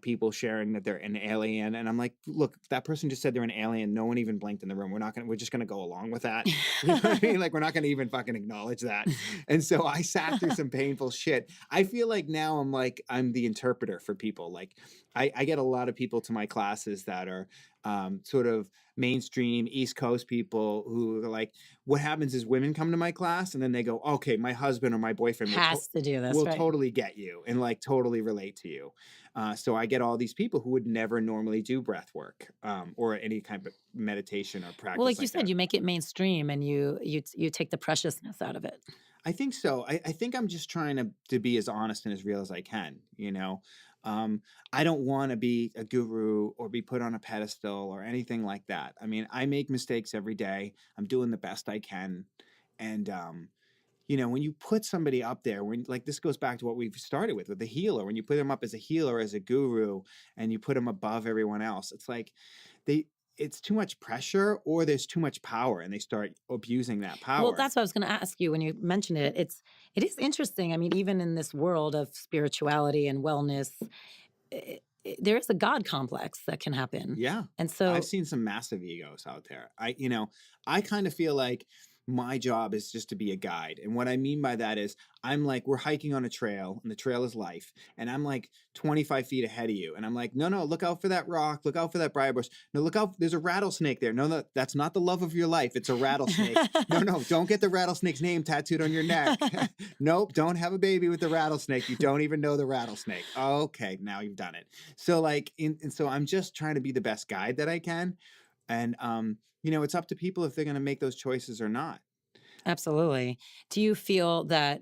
People sharing that they're an alien, and I'm like, look, that person just said they're an alien. No one even blinked in the room. We're just gonna go along with that. You know what I mean? Like we're not gonna even fucking acknowledge that. And so I sat through some painful shit. I feel like now I'm the interpreter for people. Like I get a lot of people to my classes that are sort of mainstream East Coast people who are like, what happens is women come to my class and then they go, okay, my husband or my boyfriend Has to do this, will right? totally get you and like totally relate to you. So I get all these people who would never normally do breath work or any kind of meditation or practice. Well, like you like said, that. you make it mainstream and you take the preciousness out of it. I think so. I think I'm just trying to be as honest and as real as I can, you know. I don't want to be a guru or be put on a pedestal or anything like that. I mean, I make mistakes every day. I'm doing the best I can. And when you put somebody up there, when like this goes back to what we've started with the healer, when you put them up as a healer, as a guru, and you put them above everyone else, it's like they it's too much pressure or there's too much power and they start abusing that Well, power. that's what I was going to ask you when you mentioned it. It is interesting. I mean, even in this world of spirituality and wellness, there is a God complex that can happen. Yeah. And I've so, seen some massive egos out there. I kind of feel like my job is just to be a guide. And what I mean by that is I'm like, we're hiking on a trail and the trail is life. And I'm like 25 feet ahead of you. And I'm like, no, look out for that rock. Look out for that briar bush. No, look out. There's a rattlesnake there. No, that's not the love of your life. It's a rattlesnake. No, don't get the rattlesnake's name tattooed on your neck. Nope. Don't have a baby with the rattlesnake. You don't even know the rattlesnake. Okay. Now you've done it. So like, and so I'm just trying to be the best guide that I can. And, it's up to people if they're going to make those choices or not. absolutely. Do you feel that,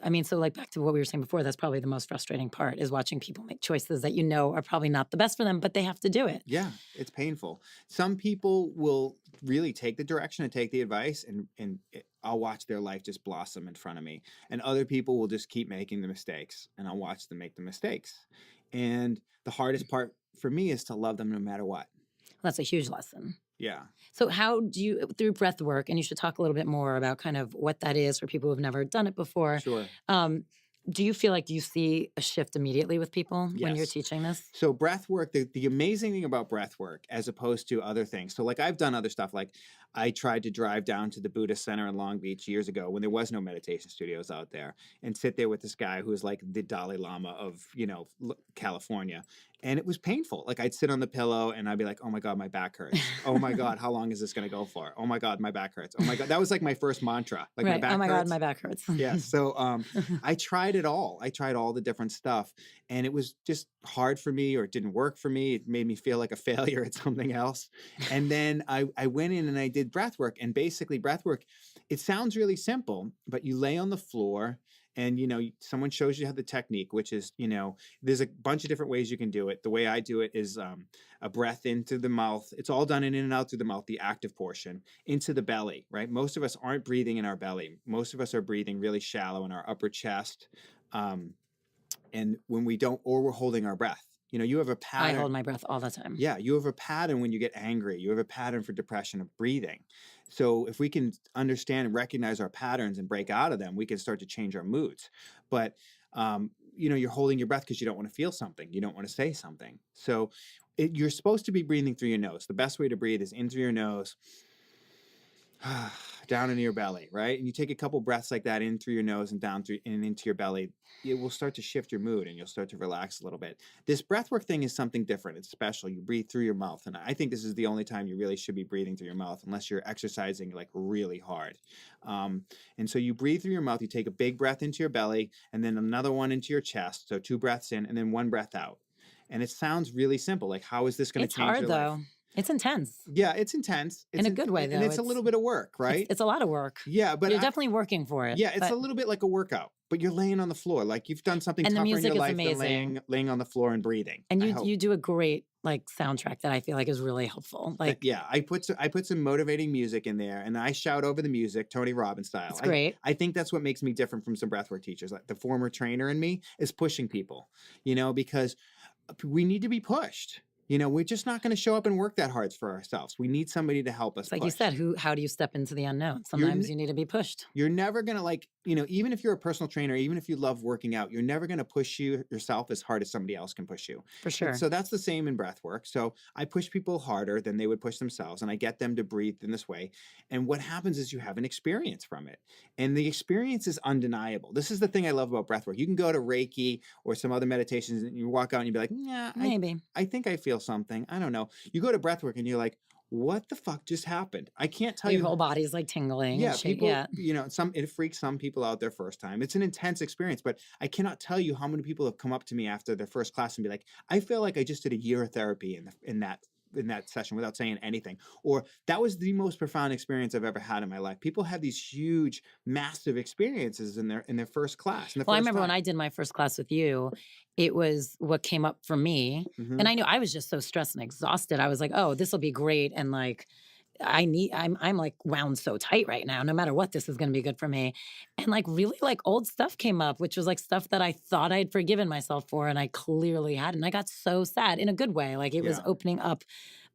I mean, so like back to what we were saying before, that's probably the most frustrating part is watching people make choices that are probably not the best for them, but they have to do it. Yeah, it's painful. Some people will really take the direction and take the advice, and I'll watch their life just blossom in front of me. And other people will just keep making the mistakes, and I'll watch them make the mistakes. And the hardest part for me is to love them no matter what. That's a huge lesson. Yeah. So how do you, through breath work, and you should talk a little bit more about kind of what that is for people who've never done it before. Sure. Do you feel like you see a shift immediately with people when you're Yes. teaching this? So breath work, the amazing thing about breath work, as opposed to other things. So like I've done other stuff. Like I tried to drive down to the Buddhist Center in Long Beach years ago when there was no meditation studios out there and sit there with this guy who was like the Dalai Lama of, California. And it was painful. Like I'd sit on the pillow and I'd be like, oh my God, my back hurts. Oh my God, how long is this going to go for? Oh my God, my back hurts. Oh my God. That was like my first mantra. Like my Right. back Oh my hurts. God, my back hurts. Yeah. So I tried it all. I tried all the different stuff. And it was just hard for me or it didn't work for me. It made me feel like a failure at something else. And then I went in and I did breath work. And basically breath work, it sounds really simple, but you lay on the floor and, someone shows you how the technique, which is, there's a bunch of different ways you can do it. The way I do it is a breath into the mouth. It's all done in and out through the mouth, the active portion, into the belly, right? Most of us aren't breathing in our belly. Most of us are breathing really shallow in our upper chest. And when we don't, or we're holding our breath, you have a pattern. I hold my breath all the time. Yeah, you have a pattern when you get angry. You have a pattern for depression of breathing. So if we can understand and recognize our patterns and break out of them, we can start to change our moods. But you're holding your breath because you don't want to feel something. You don't want to say something. So You're supposed to be breathing through your nose. The best way to breathe is in through your nose, down into your belly, right? And you take a couple breaths like that in through your nose and down through and into your belly. It will start to shift your mood and you'll start to relax a little bit. This breathwork thing is something different. It's special. You breathe through your mouth. And I think this is the only time you really should be breathing through your mouth unless you're exercising like really hard. And so you breathe through your mouth. You take a big breath into your belly and then another one into your chest. So 2 breaths in and then 1 breath out. And it sounds really simple. Like, how is this going to change hard, your though. life? It's intense. Yeah, it's intense. It's in a good way, though. And it's a little bit of work, right? It's a lot of work. Yeah, but you're definitely working for it. Yeah, it's a little bit like a workout, but you're laying on the floor. Like you've done something tougher in your life than laying on the floor and breathing. And you do a great like soundtrack that I feel like is really helpful. Like yeah, I put some motivating music in there, and I shout over the music, Tony Robbins style. It's great. I think that's what makes me different from some breathwork teachers. Like the former trainer in me is pushing people, you know, because we need to be pushed. You know, we're just not going to show up and work that hard for ourselves. We need somebody to help us. It's like you said, how do you step into the unknown? Sometimes you need to be pushed. You're never going to like, you know, even if you're a personal trainer, even if you love working out, you're never going to push yourself as hard as somebody else can push you. For sure. So that's the same in breath work. So I push people harder than they would push themselves, and I get them to breathe in this way. And what happens is you have an experience from it. And the experience is undeniable. This is the thing I love about breath work. You can go to Reiki or some other meditations and you walk out and you be like, yeah, maybe. I think I feel something. I don't know. You go to breath work and you're like, what the fuck just happened? I can't tell you. Your whole body's like tingling. Yeah, people, you know, it freaks some people out their first time. It's an intense experience, but I cannot tell you how many people have come up to me after their first class and be like, I feel like I just did a year of therapy in that session without saying anything. Or that was the most profound experience I've ever had in my life. People have these huge, massive experiences in their first class. Well, I remember when I did my first class with you, it was what came up for me. Mm-hmm. And I knew I was just so stressed and exhausted. I was like, oh, this will be great. And like, I'm like wound so tight right now. No matter what, this is going to be good for me. And like really like old stuff came up, which was like stuff that I thought I'd forgiven myself for. And I clearly hadn't. I got so sad in a good way. Like it was opening up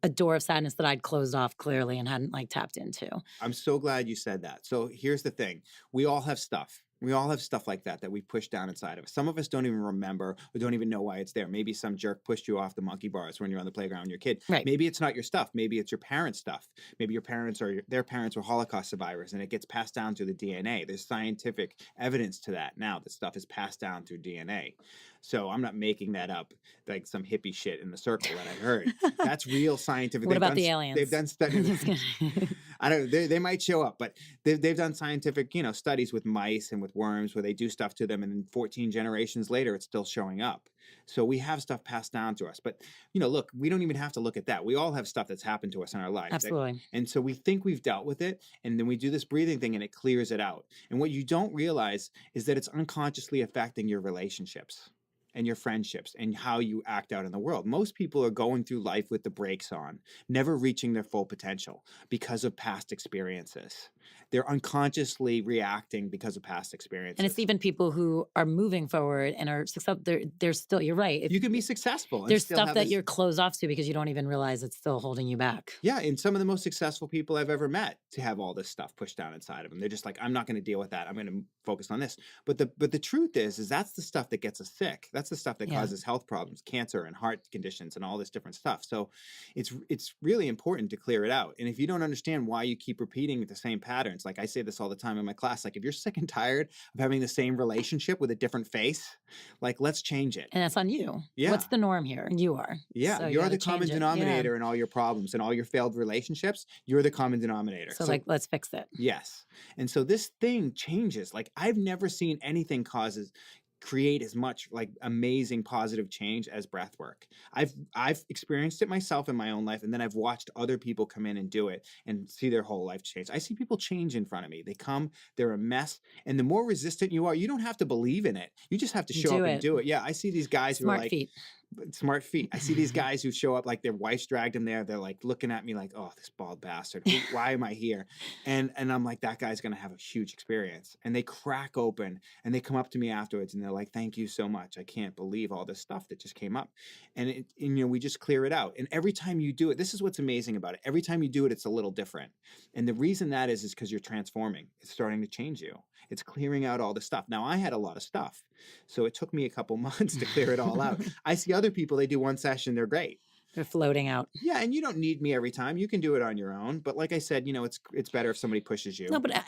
a door of sadness that I'd closed off clearly and hadn't like tapped into. I'm so glad you said that. So here's the thing. We all have stuff. We all have stuff like that we push down inside of us. Some of us don't even remember or don't even know why it's there. Maybe some jerk pushed you off the monkey bars when you're on the playground with your kid. Right. Maybe it's not your stuff. Maybe it's your parents' stuff. Maybe their parents were Holocaust survivors and it gets passed down through the DNA. There's scientific evidence to that now. That stuff is passed down through DNA. So I'm not making that up like some hippie shit in the circle that I heard. That's real scientific. What about the aliens? They've done studies. I don't know. They might show up, but they've done scientific, you know, studies with mice and with worms where they do stuff to them, and then 14 generations later, it's still showing up. So we have stuff passed down to us. But, you know, look, we don't even have to look at that. We all have stuff that's happened to us in our lives. Absolutely. And so we think we've dealt with it, and then we do this breathing thing, and it clears it out. And what you don't realize is that it's unconsciously affecting your relationships and your friendships and how you act out in the world. Most people are going through life with the brakes on, never reaching their full potential because of past experiences. They're unconsciously reacting because of past experiences. And it's even people who are moving forward and are successful. They're still, you're right. You can be successful. There's stuff that you're closed off to because you don't even realize it's still holding you back. Yeah, and some of the most successful people I've ever met to have all this stuff pushed down inside of them. They're just like, I'm not going to deal with that. I'm going to focus on this. But the truth is that's the stuff that gets us sick. That's the stuff that causes health problems, cancer and heart conditions and all this different stuff. So it's really important to clear it out. And if you don't understand why you keep repeating the same patterns, like I say this all the time in my class, like if you're sick and tired of having the same relationship with a different face, like let's change it. And that's on you. Yeah. What's the norm here? You are. Yeah. So you're the common denominator in all your problems and all your failed relationships. You're the common denominator. So like, let's fix it. Yes. And so this thing changes. Like I've never seen anything create as much like amazing positive change as breath work. I've experienced it myself in my own life, and then I've watched other people come in and do it and see their whole life change. I see people change in front of me. They come, they're a mess, and the more resistant you are, you don't have to believe in it. You just have to show up and do it. Yeah, I see these guys who are like smart feet. I see these guys who show up like their wife's dragged them there. They're like looking at me like, oh, this bald bastard. Why am I here? And I'm like, that guy's going to have a huge experience. And they crack open and they come up to me afterwards and they're like, thank you so much. I can't believe all this stuff that just came up. And you know, we just clear it out. And every time you do it, this is what's amazing about it. Every time you do it, it's a little different. And the reason that is because you're transforming. It's starting to change you. It's clearing out all the stuff. Now, I had a lot of stuff, so it took me a couple months to clear it all out. I see other people, they do one session, they're great. They're floating out. Yeah, and you don't need me every time. You can do it on your own. But like I said, it's better if somebody pushes you. No, but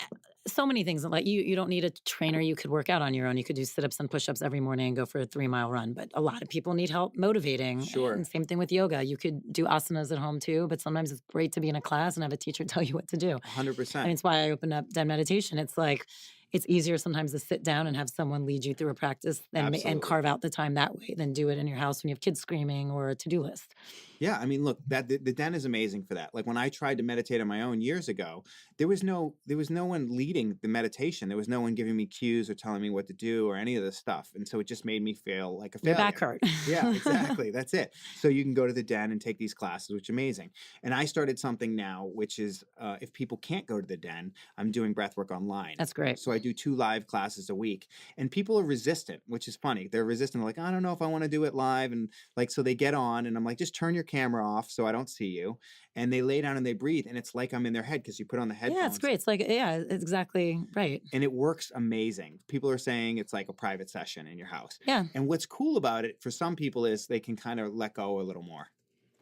so many things. Like you don't need a trainer. You could work out on your own. You could do sit-ups and push-ups every morning and go for a 3-mile run. But a lot of people need help motivating. Sure. And same thing with yoga. You could do asanas at home too. But sometimes it's great to be in a class and have a teacher tell you what to do. 100%. And it's why I opened up DEN meditation. It's like it's easier sometimes to sit down and have someone lead you through a practice and carve out the time that way than do it in your house when you have kids screaming or a to-do list. Yeah, I mean, look, the DEN is amazing for that. Like when I tried to meditate on my own years ago, there was no one leading the meditation. There was no one giving me cues or telling me what to do or any of this stuff. And so it just made me feel like a failure. Your back hurt. Yeah, exactly. That's it. So you can go to the DEN and take these classes, which is amazing. And I started something now, which is if people can't go to the DEN, I'm doing breathwork online. That's great. So I do 2 live classes a week, and people are resistant, which is funny. They're resistant. They're like, I don't know if I want to do it live. And like, so they get on and I'm like, just turn your camera off so I don't see you. And they lay down and they breathe. And it's like I'm in their head because you put on the headphones. Yeah, it's great. It's like, yeah, it's exactly right. And it works amazing. People are saying it's like a private session in your house. Yeah. And what's cool about it for some people is they can kind of let go a little more.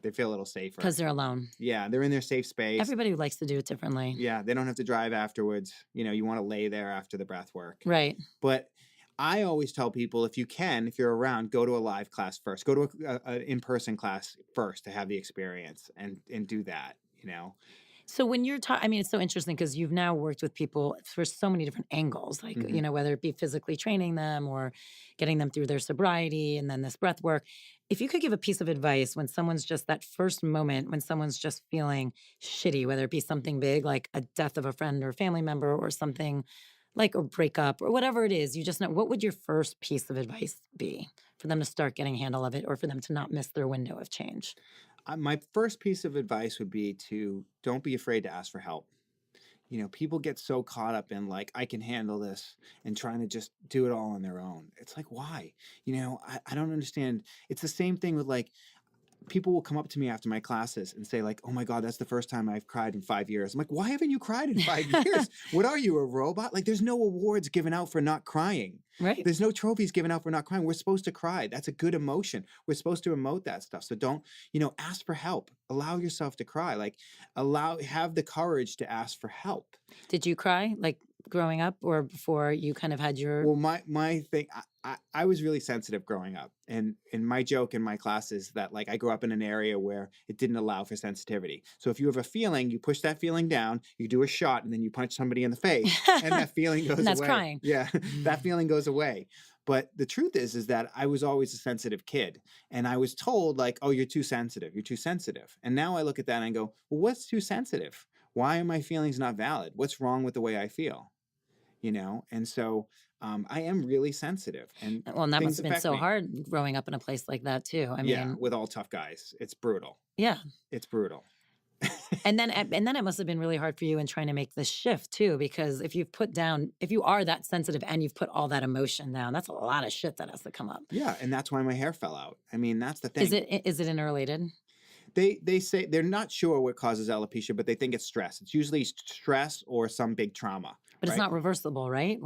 They feel a little safer. Because they're alone. Yeah, they're in their safe space. Everybody likes to do it differently. Yeah, they don't have to drive afterwards. You want to lay there after the breath work. Right. But I always tell people, if you're around, go to a live class first. Go to an in-person class first to have the experience and do that, So when you're talking, I mean, it's so interesting because you've now worked with people for so many different angles, like, whether it be physically training them or getting them through their sobriety and then this breath work. If you could give a piece of advice when someone's just that first moment, when someone's just feeling shitty, whether it be something big like a death of a friend or family member or something like a breakup or whatever it is, you just know, what would your first piece of advice be for them to start getting a handle of it or for them to not miss their window of change? My first piece of advice would be to don't be afraid to ask for help. People get so caught up in like, I can handle this and trying to just do it all on their own. It's like, why? I don't understand. It's the same thing with like, people will come up to me after my classes and say like, oh my God, that's the first time I've cried in 5 years. I'm like, why haven't you cried in 5 years? What are you, a robot? Like there's no awards given out for not crying. Right. There's no trophies given out for not crying. We're supposed to cry. That's a good emotion. We're supposed to emote that stuff. So don't, ask for help. Allow yourself to cry. Like have the courage to ask for help. Did you cry like growing up or before you kind of had your... Well, my thing, I was really sensitive growing up. And my joke in my class is that like I grew up in an area where it didn't allow for sensitivity. So if you have a feeling, you push that feeling down, you do a shot, and then you punch somebody in the face, and that feeling goes and that's away. Crying. Yeah, that feeling goes away. But the truth is that I was always a sensitive kid. And I was told like, oh, you're too sensitive. You're too sensitive. And now I look at that and I go, well, what's too sensitive? Why are my feelings not valid? What's wrong with the way I feel? And so I am really sensitive. And well, and that must have been so hard growing up in a place like that too. I mean, yeah, with all tough guys, it's brutal. Yeah, it's brutal. and then it must have been really hard for you in trying to make this shift too, because if you are that sensitive and you've put all that emotion down, that's a lot of shit that has to come up. Yeah, and that's why my hair fell out. I mean, that's the thing. Is it interrelated? They say they're not sure what causes alopecia, but they think it's stress. It's usually stress or some big trauma. But it's not reversible, right?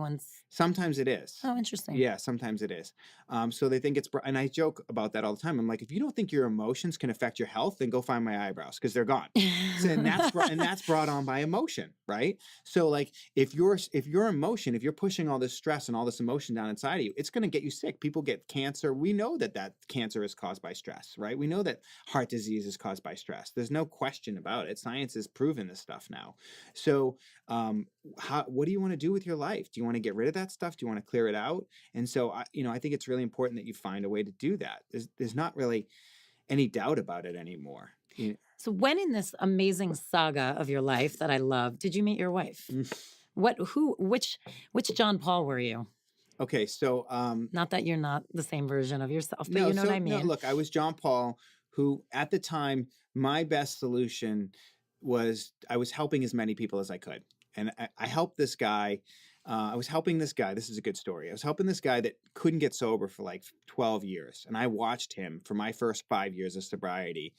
Sometimes it is. Oh, interesting. Yeah, sometimes it is. So they think and I joke about that all the time. I'm like, if you don't think your emotions can affect your health, then go find my eyebrows because they're gone. And that's brought on by emotion, right? So like if you're pushing all this stress and all this emotion down inside of you, it's going to get you sick. People get cancer. We know that cancer is caused by stress, right? We know that heart disease is caused by stress. There's no question about it. Science has proven this stuff now. So what do you want to do with your life? Do you want to get rid of that stuff? Do you want to clear it out? And so I think it's really important that you find a way to do that. There's not really any doubt about it anymore. So when in this amazing saga of your life that I love, did you meet your wife? Which Jon Paul were you? Okay, so not that you're not the same version of yourself, but what I mean. No, look, I was Jon Paul, who at the time my best solution was I was helping as many people as I could. And I helped this guy I was helping this guy. This is a good story. I was helping this guy that couldn't get sober for like 12 years. And I watched him for my first 5 years of sobriety,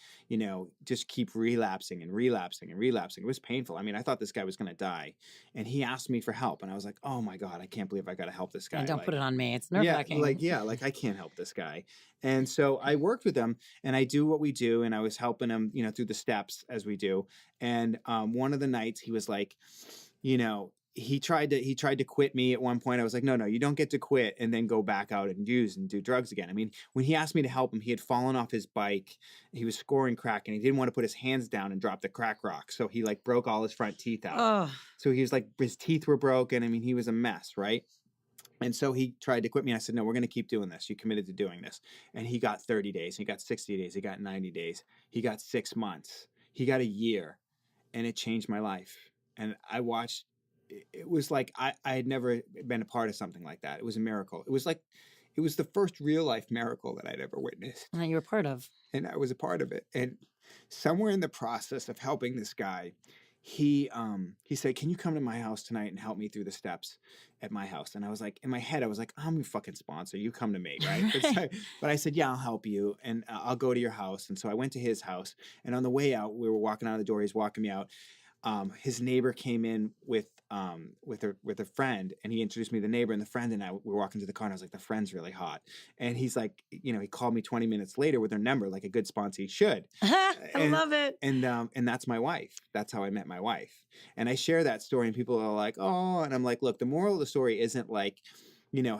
just keep relapsing and relapsing and relapsing. It was painful. I mean, I thought this guy was going to die. And he asked me for help. And I was like, oh my God, I can't believe I got to help this guy. And don't like, put it on me. It's nerve-wracking. like I can't help this guy. And so I worked with him and I do what we do. And I was helping him, through the steps as we do. And one of the nights he was like, he tried to quit me at one point. I was like, no, you don't get to quit and then go back out and use and do drugs again. I mean, when he asked me to help him, he had fallen off his bike. He was scoring crack and he didn't want to put his hands down and drop the crack rock. So he like broke all his front teeth out. Oh. So he was like, his teeth were broken. I mean, he was a mess, right? And so he tried to quit me. I said, no, we're going to keep doing this. You committed to doing this. And he got 30 days. He got 60 days. He got 90 days. He got 6 months. He got a year. And it changed my life. And I watched, it was like I had never been a part of something like that. It was a miracle. It was the first real life miracle that I'd ever witnessed. And that you were part of. And I was a part of it. And somewhere in the process of helping this guy, he said, can you come to my house tonight and help me through the steps at my house? And I was like, in my head, I was like, I'm your fucking sponsor. You come to me, right? But I said, yeah, I'll help you. And I'll go to your house. And so I went to his house. And on the way out, we were walking out the door. He's walking me out. His neighbor came in with a friend, and he introduced me to the neighbor, and the friend and I were walking to the car, and I was like, the friend's really hot. And he's like, he called me 20 minutes later with her number, like a good sponsor should. I love it. And that's my wife. That's how I met my wife. And I share that story, and people are like, oh, and I'm like, look, the moral of the story isn't like,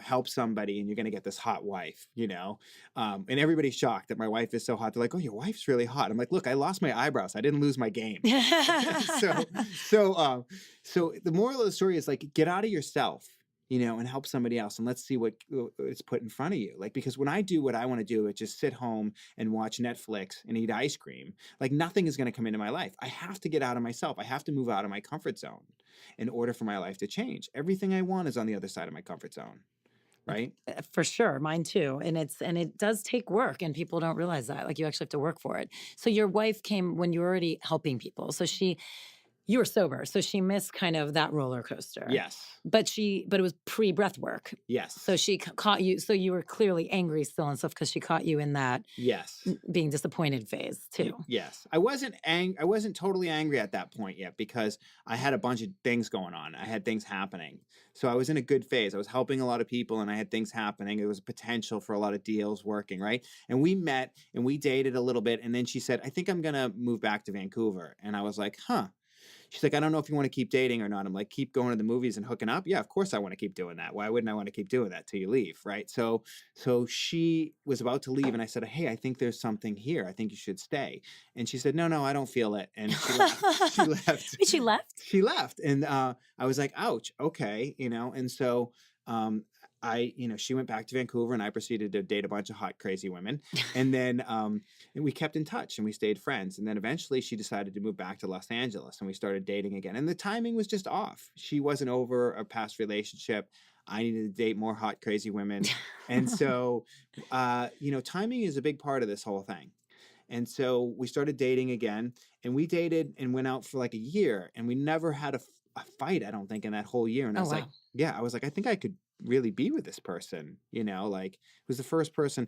help somebody and you're going to get this hot wife, and everybody's shocked that my wife is so hot. They're like, oh, your wife's really hot. I'm like, look, I lost my eyebrows. I didn't lose my game. So the moral of the story is like, get out of yourself, and help somebody else. And let's see what is put in front of you. Like, because when I do what I want to do, it's just sit home and watch Netflix and eat ice cream. Like nothing is going to come into my life. I have to get out of myself. I have to move out of my comfort zone in order for my life to change. Everything I want is on the other side of my comfort zone. Right? For sure. Mine too. And it does take work, and people don't realize that. Like you actually have to work for it. So your wife came when you were already helping people. So you were sober. So she missed kind of that roller coaster. Yes. But it was pre-breath work. Yes. So she caught you. So you were clearly angry still and stuff because she caught you in that being disappointed phase too. Yes. I wasn't totally angry at that point yet because I had a bunch of things going on. I had things happening. So I was in a good phase. I was helping a lot of people and I had things happening. There was potential for a lot of deals working, right? And we met and we dated a little bit. And then she said, I think I'm going to move back to Vancouver. And I was like, huh. She's like, I don't know if you want to keep dating or not. I'm like, keep going to the movies and hooking up? Yeah, of course I want to keep doing that. Why wouldn't I want to keep doing that till you leave, right? So she was about to leave and I said, hey, I think there's something here. I think you should stay. And she said, no, I don't feel it. And she left. She left. Wait, she left? She left. And I was like, ouch, okay, and so she went back to Vancouver and I proceeded to date a bunch of hot, crazy women. And then and we kept in touch and we stayed friends. And then eventually she decided to move back to Los Angeles and we started dating again. And the timing was just off. She wasn't over a past relationship. I needed to date more hot, crazy women. And so, timing is a big part of this whole thing. And so we started dating again and we dated and went out for like a year and we never had a fight, I don't think, in that whole year. And I was like, I think I could really be with this person, like it was the first person.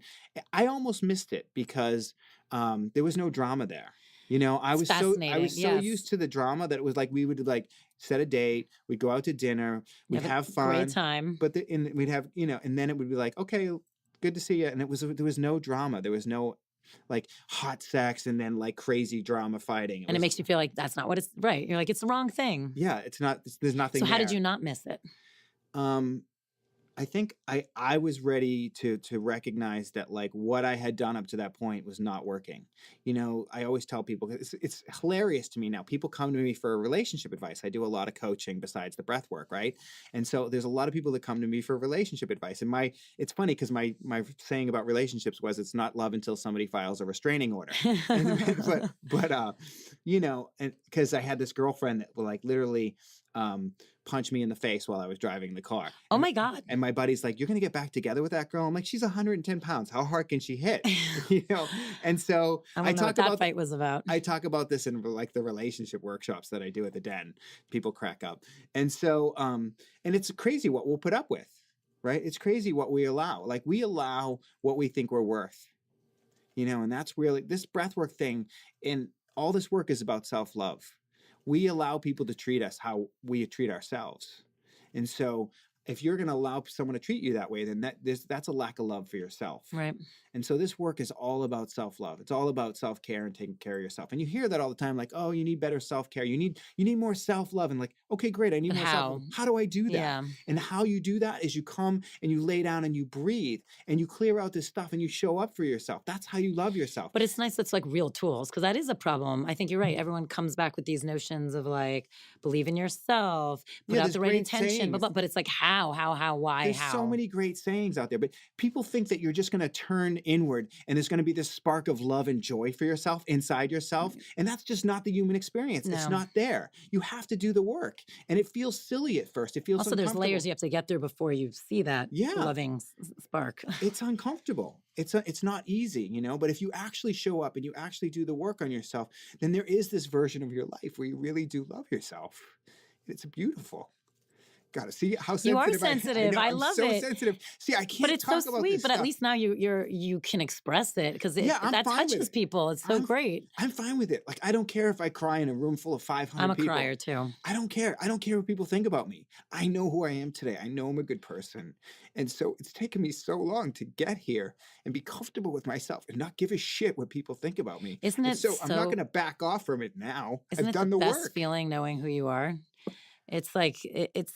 I almost missed it because there was no drama there. I was so used to the drama that it was like we would like set a date, we'd go out to dinner, we'd have fun, great time, but we'd have and then it would be like, okay, good to see you, and there was no drama, there was no like hot sex and then like crazy drama fighting, it makes you feel like that's not what it's right. You're like, it's the wrong thing. Yeah, it's not. There's nothing. So how did you not miss it? I think I was ready to recognize that like what I had done up to that point was not working. I always tell people, it's hilarious to me now. People come to me for relationship advice. I do a lot of coaching besides the breath work, right? And so there's a lot of people that come to me for relationship advice. And it's funny because my saying about relationships was it's not love until somebody files a restraining order. But and because I had this girlfriend that like literally punch me in the face while I was driving the car. Oh And my God. and my buddy's like, "You're gonna get back together with that girl?" I'm like, "She's 110 pounds. How hard can she hit?" You know. And so I I want to know what talk that about fight was about. I talk about this in like the relationship workshops that I do at the Den. People crack up. And so and it's crazy what we'll put up with, right? It's crazy what we allow. Like we allow what we think we're worth. You know, and that's really this breathwork thing, and all this work is about self-love. We allow people to treat us how we treat ourselves. And so if you're going to allow someone to treat you that way, then that's a lack of love for yourself. Right. And so this work is all about self-love. It's all about self-care and taking care of yourself. And you hear that all the time, like, oh, you need better self-care. You need more self-love. And like, okay, great. I need But more how? self-love. How do I do that? Yeah. And how you do that is you come and you lay down and you breathe and you clear out this stuff and you show up for yourself. That's how you love yourself. But it's nice that's like real tools, because that is a problem. I think you're right. Everyone comes back with these notions of like, believe in yourself, put Yeah, out there's the right great intention, sayings. but it's like how, why, There's how? so many great sayings out there, but people think that you're just going to turn inward and there's going to be this spark of love and joy for yourself inside yourself. And that's just not the human experience. It's No. not there. You have to do the work. And it feels silly at first. It feels Also, there's uncomfortable. layers you have to get through before you see that Yeah. loving spark. It's uncomfortable. It's not easy, you know, but if you actually show up and you actually do the work on yourself, then there is this version of your life where you really do love yourself. It's beautiful. Gotta see how sensitive You are I sensitive. know, I I'm love so it. sensitive. See, I can't But it's so talk about sweet. this But at stuff. least now you can express it, because Yeah, I'm that fine with touches it. people. It's so I'm- great. I'm fine with it. Like, I don't care if I cry in a room full of 500 I'm a people. crier too. I don't care. I don't care what people think about me. I know who I am today. I know I'm a good person. And so it's taken me so long to get here and be comfortable with myself and not give a shit what people think about me. Isn't And it so I'm not so- going to back off from it now. Isn't I've it done the the best work. feeling knowing who you are? It's like it's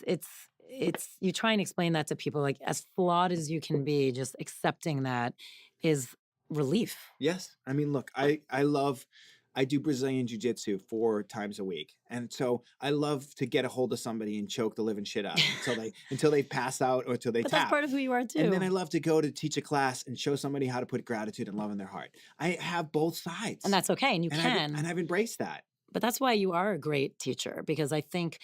you try and explain that to people, like as flawed as you can be, just accepting that is relief. Yes. I mean, look, I do Brazilian jiu-jitsu 4 times a week. And so I love to get a hold of somebody and choke the living shit out of them until they pass out or until they But tap. that's part of who you are too. And then I love to go to teach a class and show somebody how to put gratitude and love in their heart. I have both sides. And that's okay, and you and can. I've embraced that. But that's why you are a great teacher, because I think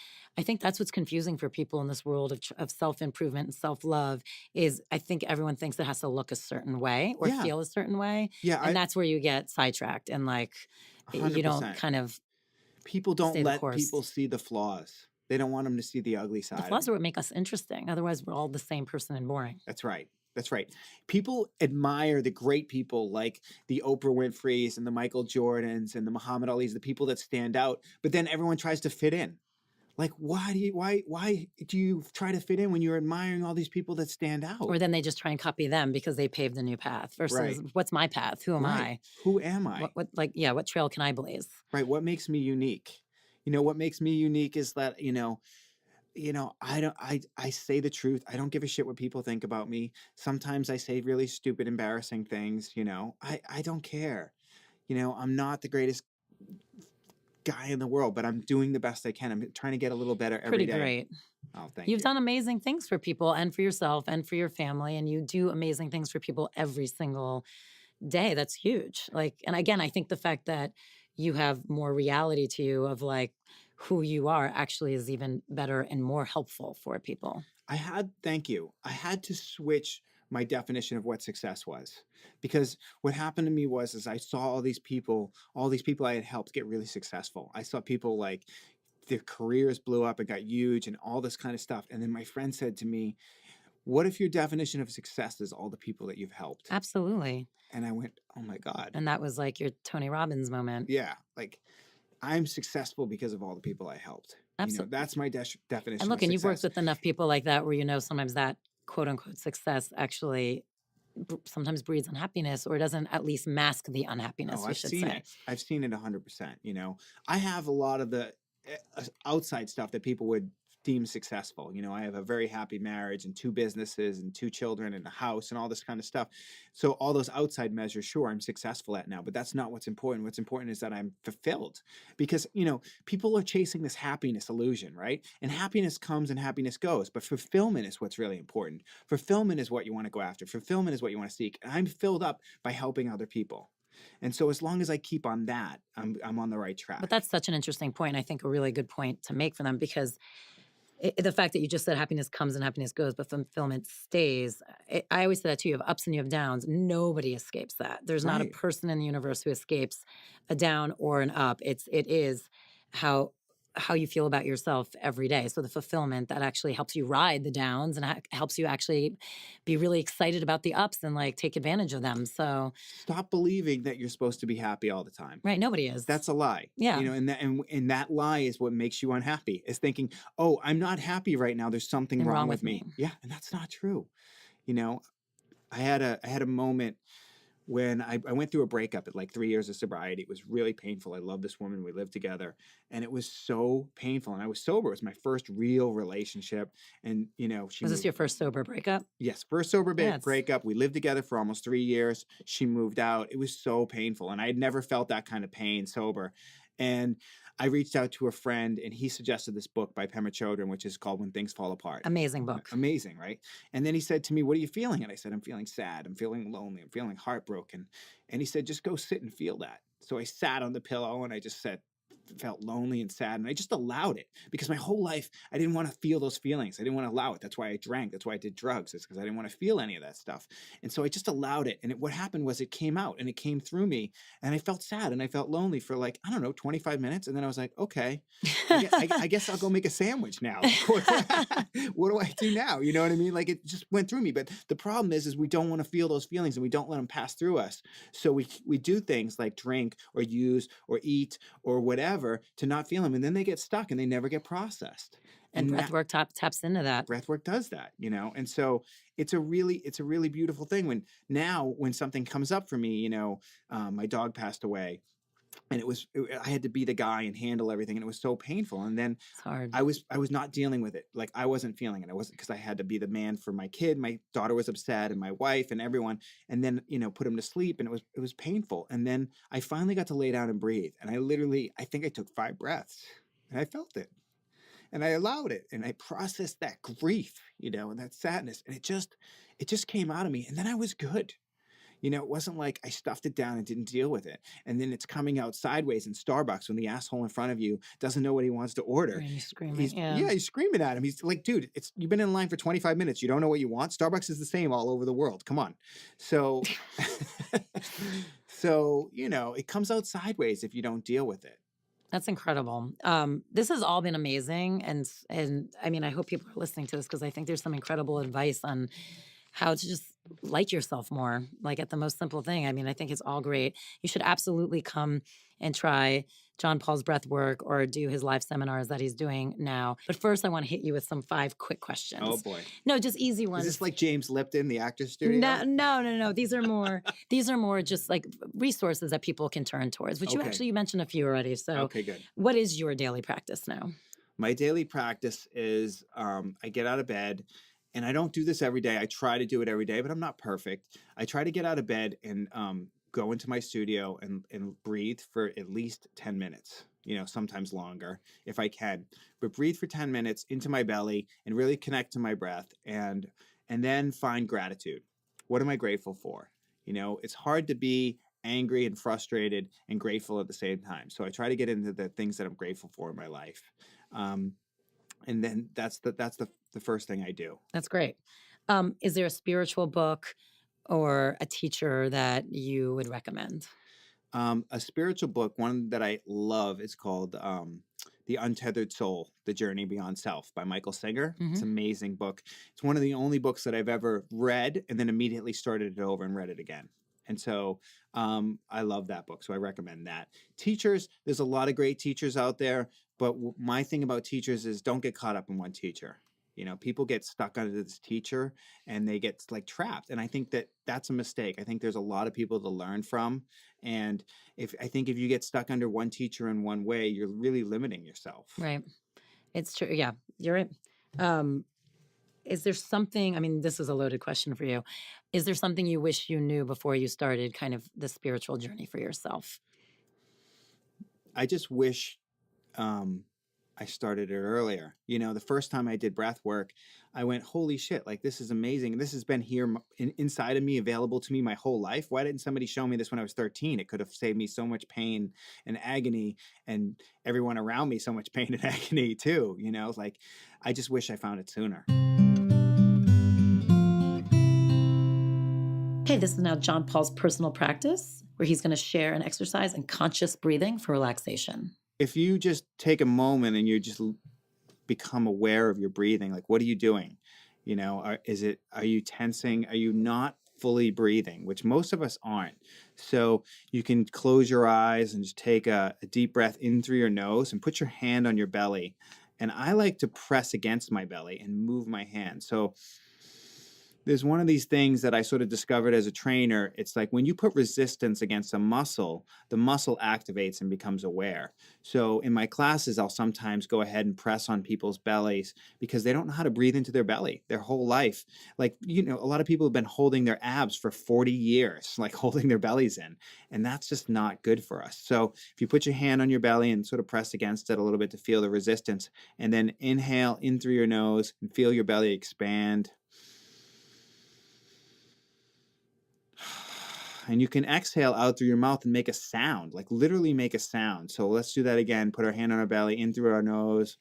that's what's confusing for people in this world of self-improvement and self-love is I think everyone thinks it has to look a certain way or Yeah. feel a certain way. Yeah. And that's where you get sidetracked and like you don't 100%. kind of People don't stay the let course. people see the flaws. They don't want them to see the ugly side. The flaws are what make us interesting. Otherwise, we're all the same person and boring. That's right. That's right. People admire the great people like the Oprah Winfreys and the Michael Jordans and the Muhammad Alis, the people that stand out. But then everyone tries to fit in. Like, why do you try to fit in when you're admiring all these people that stand out? Or then they just try and copy them because they paved a new path versus Right. what's my path? Who am Right. Who am I? What trail can I blaze? Right. What makes me unique? You know, what makes me unique is that, I say the truth. I don't give a shit what people think about me. Sometimes I say really stupid, embarrassing things, I don't care. I'm not the greatest guy in the world, but I'm doing the best I can. I'm trying to get a little better every day. Pretty great. Oh, thank you. You've done amazing things for people and for yourself and for your family, and you do amazing things for people every single day. That's huge. And again, I think the fact that you have more reality to you of like who you are actually is even better and more helpful for people. Thank you. I had to switch my definition of what success was, because what happened to me was I saw all these people I had helped get really successful. I saw people like their careers blew up and got huge and all this kind of stuff. And then my friend said to me, what if your definition of success is all the people that you've helped? Absolutely. And I went, oh my God. And that was like your Tony Robbins moment. Yeah. Like I'm successful because of all the people I helped. Absolutely. That's my definition. And look, of and you've success. worked with enough people like that where sometimes that quote unquote success actually sometimes breeds unhappiness, or doesn't at least mask the unhappiness, we should say. I've seen it 100%. I have a lot of the outside stuff that people would deem successful. I have a very happy marriage and 2 businesses and 2 children and a house and all this kind of stuff. So all those outside measures, sure, I'm successful at now, but that's not what's important. What's important is that I'm fulfilled, because, people are chasing this happiness illusion, right? And happiness comes and happiness goes, but fulfillment is what's really important. Fulfillment is what you want to go after. Fulfillment is what you want to seek. And I'm filled up by helping other people. And so as long as I keep on that, I'm on the right track. But that's such an interesting point. I think a really good point to make for them, because the fact that you just said happiness comes and happiness goes, but fulfillment stays. I always say that too. You have ups and you have downs. Nobody escapes that. There's not a Right. person in the universe who escapes a down or an up. It is how you feel about yourself every day. So the fulfillment that actually helps you ride the downs and helps you actually be really excited about the ups and like take advantage of them. So Stop believing that you're supposed to be happy all the time. right, nobody is. That's a lie. Yeah. And that lie is what makes you unhappy. Is thinking, "Oh, I'm not happy right now. There's something And wrong with me." Yeah, and that's not true. You know, I had a moment when I went through a breakup at like 3 years of sobriety. It was really painful. I love this woman. We lived together, and it was so painful. And I was sober. It was my first real relationship. And she Was this moved. your first sober breakup? Yes, first sober Yeah, it's breakup. We lived together for almost 3 years. She moved out. It was so painful, and I had never felt that kind of pain sober. And I reached out to a friend, and he suggested this book by Pema Chodron, which is called When Things Fall Apart. amazing book. Amazing, right? And then he said to me, "What are you feeling?" And I said, "I'm feeling sad. I'm feeling lonely. I'm feeling heartbroken." And he said, "Just go sit and feel that." So I sat on the pillow and I just felt lonely and sad. And I just allowed it, because my whole life, I didn't want to feel those feelings. I didn't want to allow it. That's why I drank. That's why I did drugs. It's because I didn't want to feel any of that stuff. And so I just allowed it. And what happened was it came out and it came through me. And I felt sad and I felt lonely for like, I don't know, 25 minutes. And then I was like, okay, I guess I'll go make a sandwich now. What do I do now? You know what I mean? Like, it just went through me. But the problem is we don't want to feel those feelings and we don't let them pass through us. So we do things like drink or use or eat or whatever to not feel them. And then they get stuck and they never get processed. And breathwork taps into that. Breathwork does that, and so it's a really beautiful thing when something comes up for me. My dog passed away, and I had to be the guy and handle everything, and it was so painful. And then It's hard. I was not dealing with it. Like, I wasn't feeling it. I wasn't, because I had to be the man for my kid. My daughter was upset, and my wife, and everyone. And then put him to sleep, and it was painful. And then I finally got to lay down and breathe. And I think I took 5 breaths, and I felt it. And I allowed it, and I processed that grief, and that sadness, and it just came out of me, and then I was good. It wasn't like I stuffed it down and didn't deal with it, and then it's coming out sideways in Starbucks when the asshole in front of you doesn't know what he wants to order. And he's screaming. He's screaming at him. He's like, "Dude, you've been in line for 25 minutes. You don't know what you want." Starbucks is the same all over the world. Come on. So, it comes out sideways if you don't deal with it. That's incredible. This has all been amazing, and I mean, I hope people are listening to this because I think there's some incredible advice on how to just like yourself more, like at the most simple thing. I mean, I think it's all great. You should absolutely come and try Jon Paul's breath work or do his live seminars that he's doing now. But first, I want to hit you with some 5 quick questions. Oh boy. No, just easy ones. Is this like James Lipton, the actor's studio? No. These are more just like resources that people can turn towards, which Okay. you mentioned a few already. So Okay, good. what is your daily practice now? My daily practice is I get out of bed, and I don't do this every day. I try to do it every day, but I'm not perfect. I try to get out of bed and go into my studio and breathe for at least 10 minutes, sometimes longer if I can. But breathe for 10 minutes into my belly and really connect to my breath, and then find gratitude. What am I grateful for? It's hard to be angry and frustrated and grateful at the same time. So I try to get into the things that I'm grateful for in my life. And then that's the first thing I do. That's great. Is there a spiritual book or a teacher that you would recommend? A spiritual book, one that I love, is called The Untethered Soul, The Journey Beyond Self by Michael Singer. It's an amazing book. It's one of the only books that I've ever read and then immediately started it over and read it again. And so I love that book, so I recommend that. Teachers, there's a lot of great teachers out there, but my thing about teachers is don't get caught up in one teacher. People get stuck under this teacher and they get like trapped. And I think that that's a mistake. I think there's a lot of people to learn from. And if you get stuck under one teacher in one way, you're really limiting yourself. Right. It's true. Yeah, you're right. Is there something, I mean, this is a loaded question for you. Is there something you wish you knew before you started kind of the spiritual journey for yourself? I just wish I started it earlier. You know, the first time I did breath work, I went, holy shit, like this is amazing. This has been here inside of me, available to me my whole life. Why didn't somebody show me this when I was 13? It could have saved me so much pain and agony, and everyone around me so much pain and agony too. You know, like I just wish I found it sooner. Okay, this is now Jon Paul's personal practice, where he's going to share an exercise in conscious breathing for relaxation. If you just take a moment and you just become aware of your breathing, like what are you doing? You know, are you tensing? Are you not fully breathing, which most of us aren't? So you can close your eyes and just take a deep breath in through your nose and put your hand on your belly. And I like to press against my belly and move my hand. So there's one of these things that I sort of discovered as a trainer. It's like when you put resistance against a muscle, the muscle activates and becomes aware. So in my classes, I'll sometimes go ahead and press on people's bellies because they don't know how to breathe into their belly their whole life. Like, you know, a lot of people have been holding their abs for 40 years, like holding their bellies in, and that's just not good for us. So if you put your hand on your belly and sort of press against it a little bit to feel the resistance, and then inhale in through your nose and feel your belly expand. And you can exhale out through your mouth and make a sound, like literally make a sound. So let's do that again. Put our hand on our belly, in through our nose,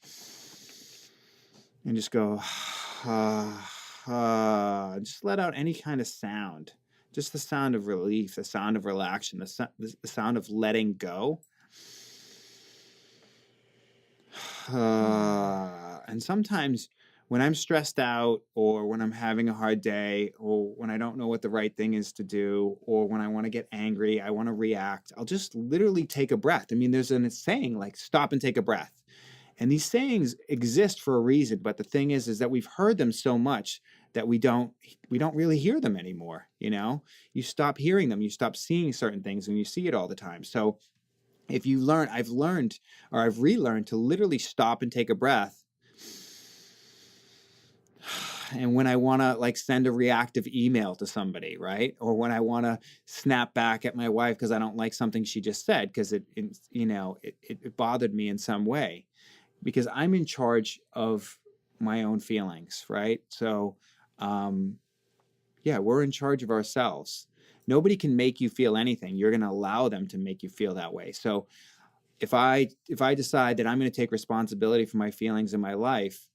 and just go, just let out any kind of sound. Just the sound of relief, the sound of relaxation, the sound of letting go. And sometimes when I'm stressed out, or when I'm having a hard day, or when I don't know what the right thing is to do, or when I want to get angry, I want to react, I'll just literally take a breath. I mean, there's a saying like stop and take a breath. And these sayings exist for a reason, but the thing is that we've heard them so much that we don't really hear them anymore. You know, you stop hearing them, you stop seeing certain things, and you see it all the time. So if you learn, I've relearned to literally stop and take a breath. And when I want to like send a reactive email to somebody, right? Or when I want to snap back at my wife because I don't like something she just said because it bothered me in some way, because I'm in charge of my own feelings, right? So, we're in charge of ourselves. Nobody can make you feel anything. You're going to allow them to make you feel that way. So if I decide that I'm going to take responsibility for my feelings in my life,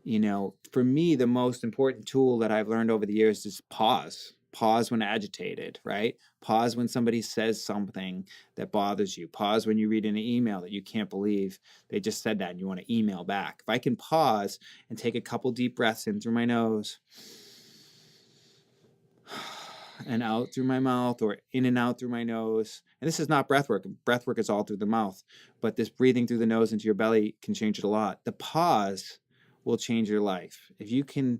you know, for me, the most important tool that I've learned over the years is pause. Pause when agitated, right? Pause when somebody says something that bothers you. Pause when you read an email that you can't believe they just said that and you want to email back. If I can pause and take a couple deep breaths in through my nose and out through my mouth, or in and out through my nose. And this is not breath work. Breath work is all through the mouth. But this breathing through the nose into your belly can change it a lot. The pause will change your life. If you can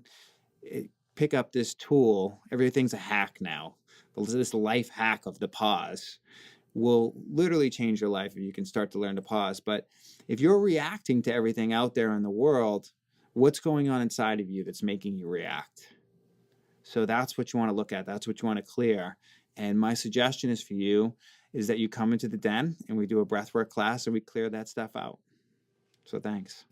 pick up this tool, everything's a hack now. This life hack of the pause will literally change your life if you can start to learn to pause. But if you're reacting to everything out there in the world, what's going on inside of you that's making you react? So that's what you want to look at. That's what you want to clear. And my suggestion is for you is that you come into the Den and we do a breathwork class and we clear that stuff out. So thanks.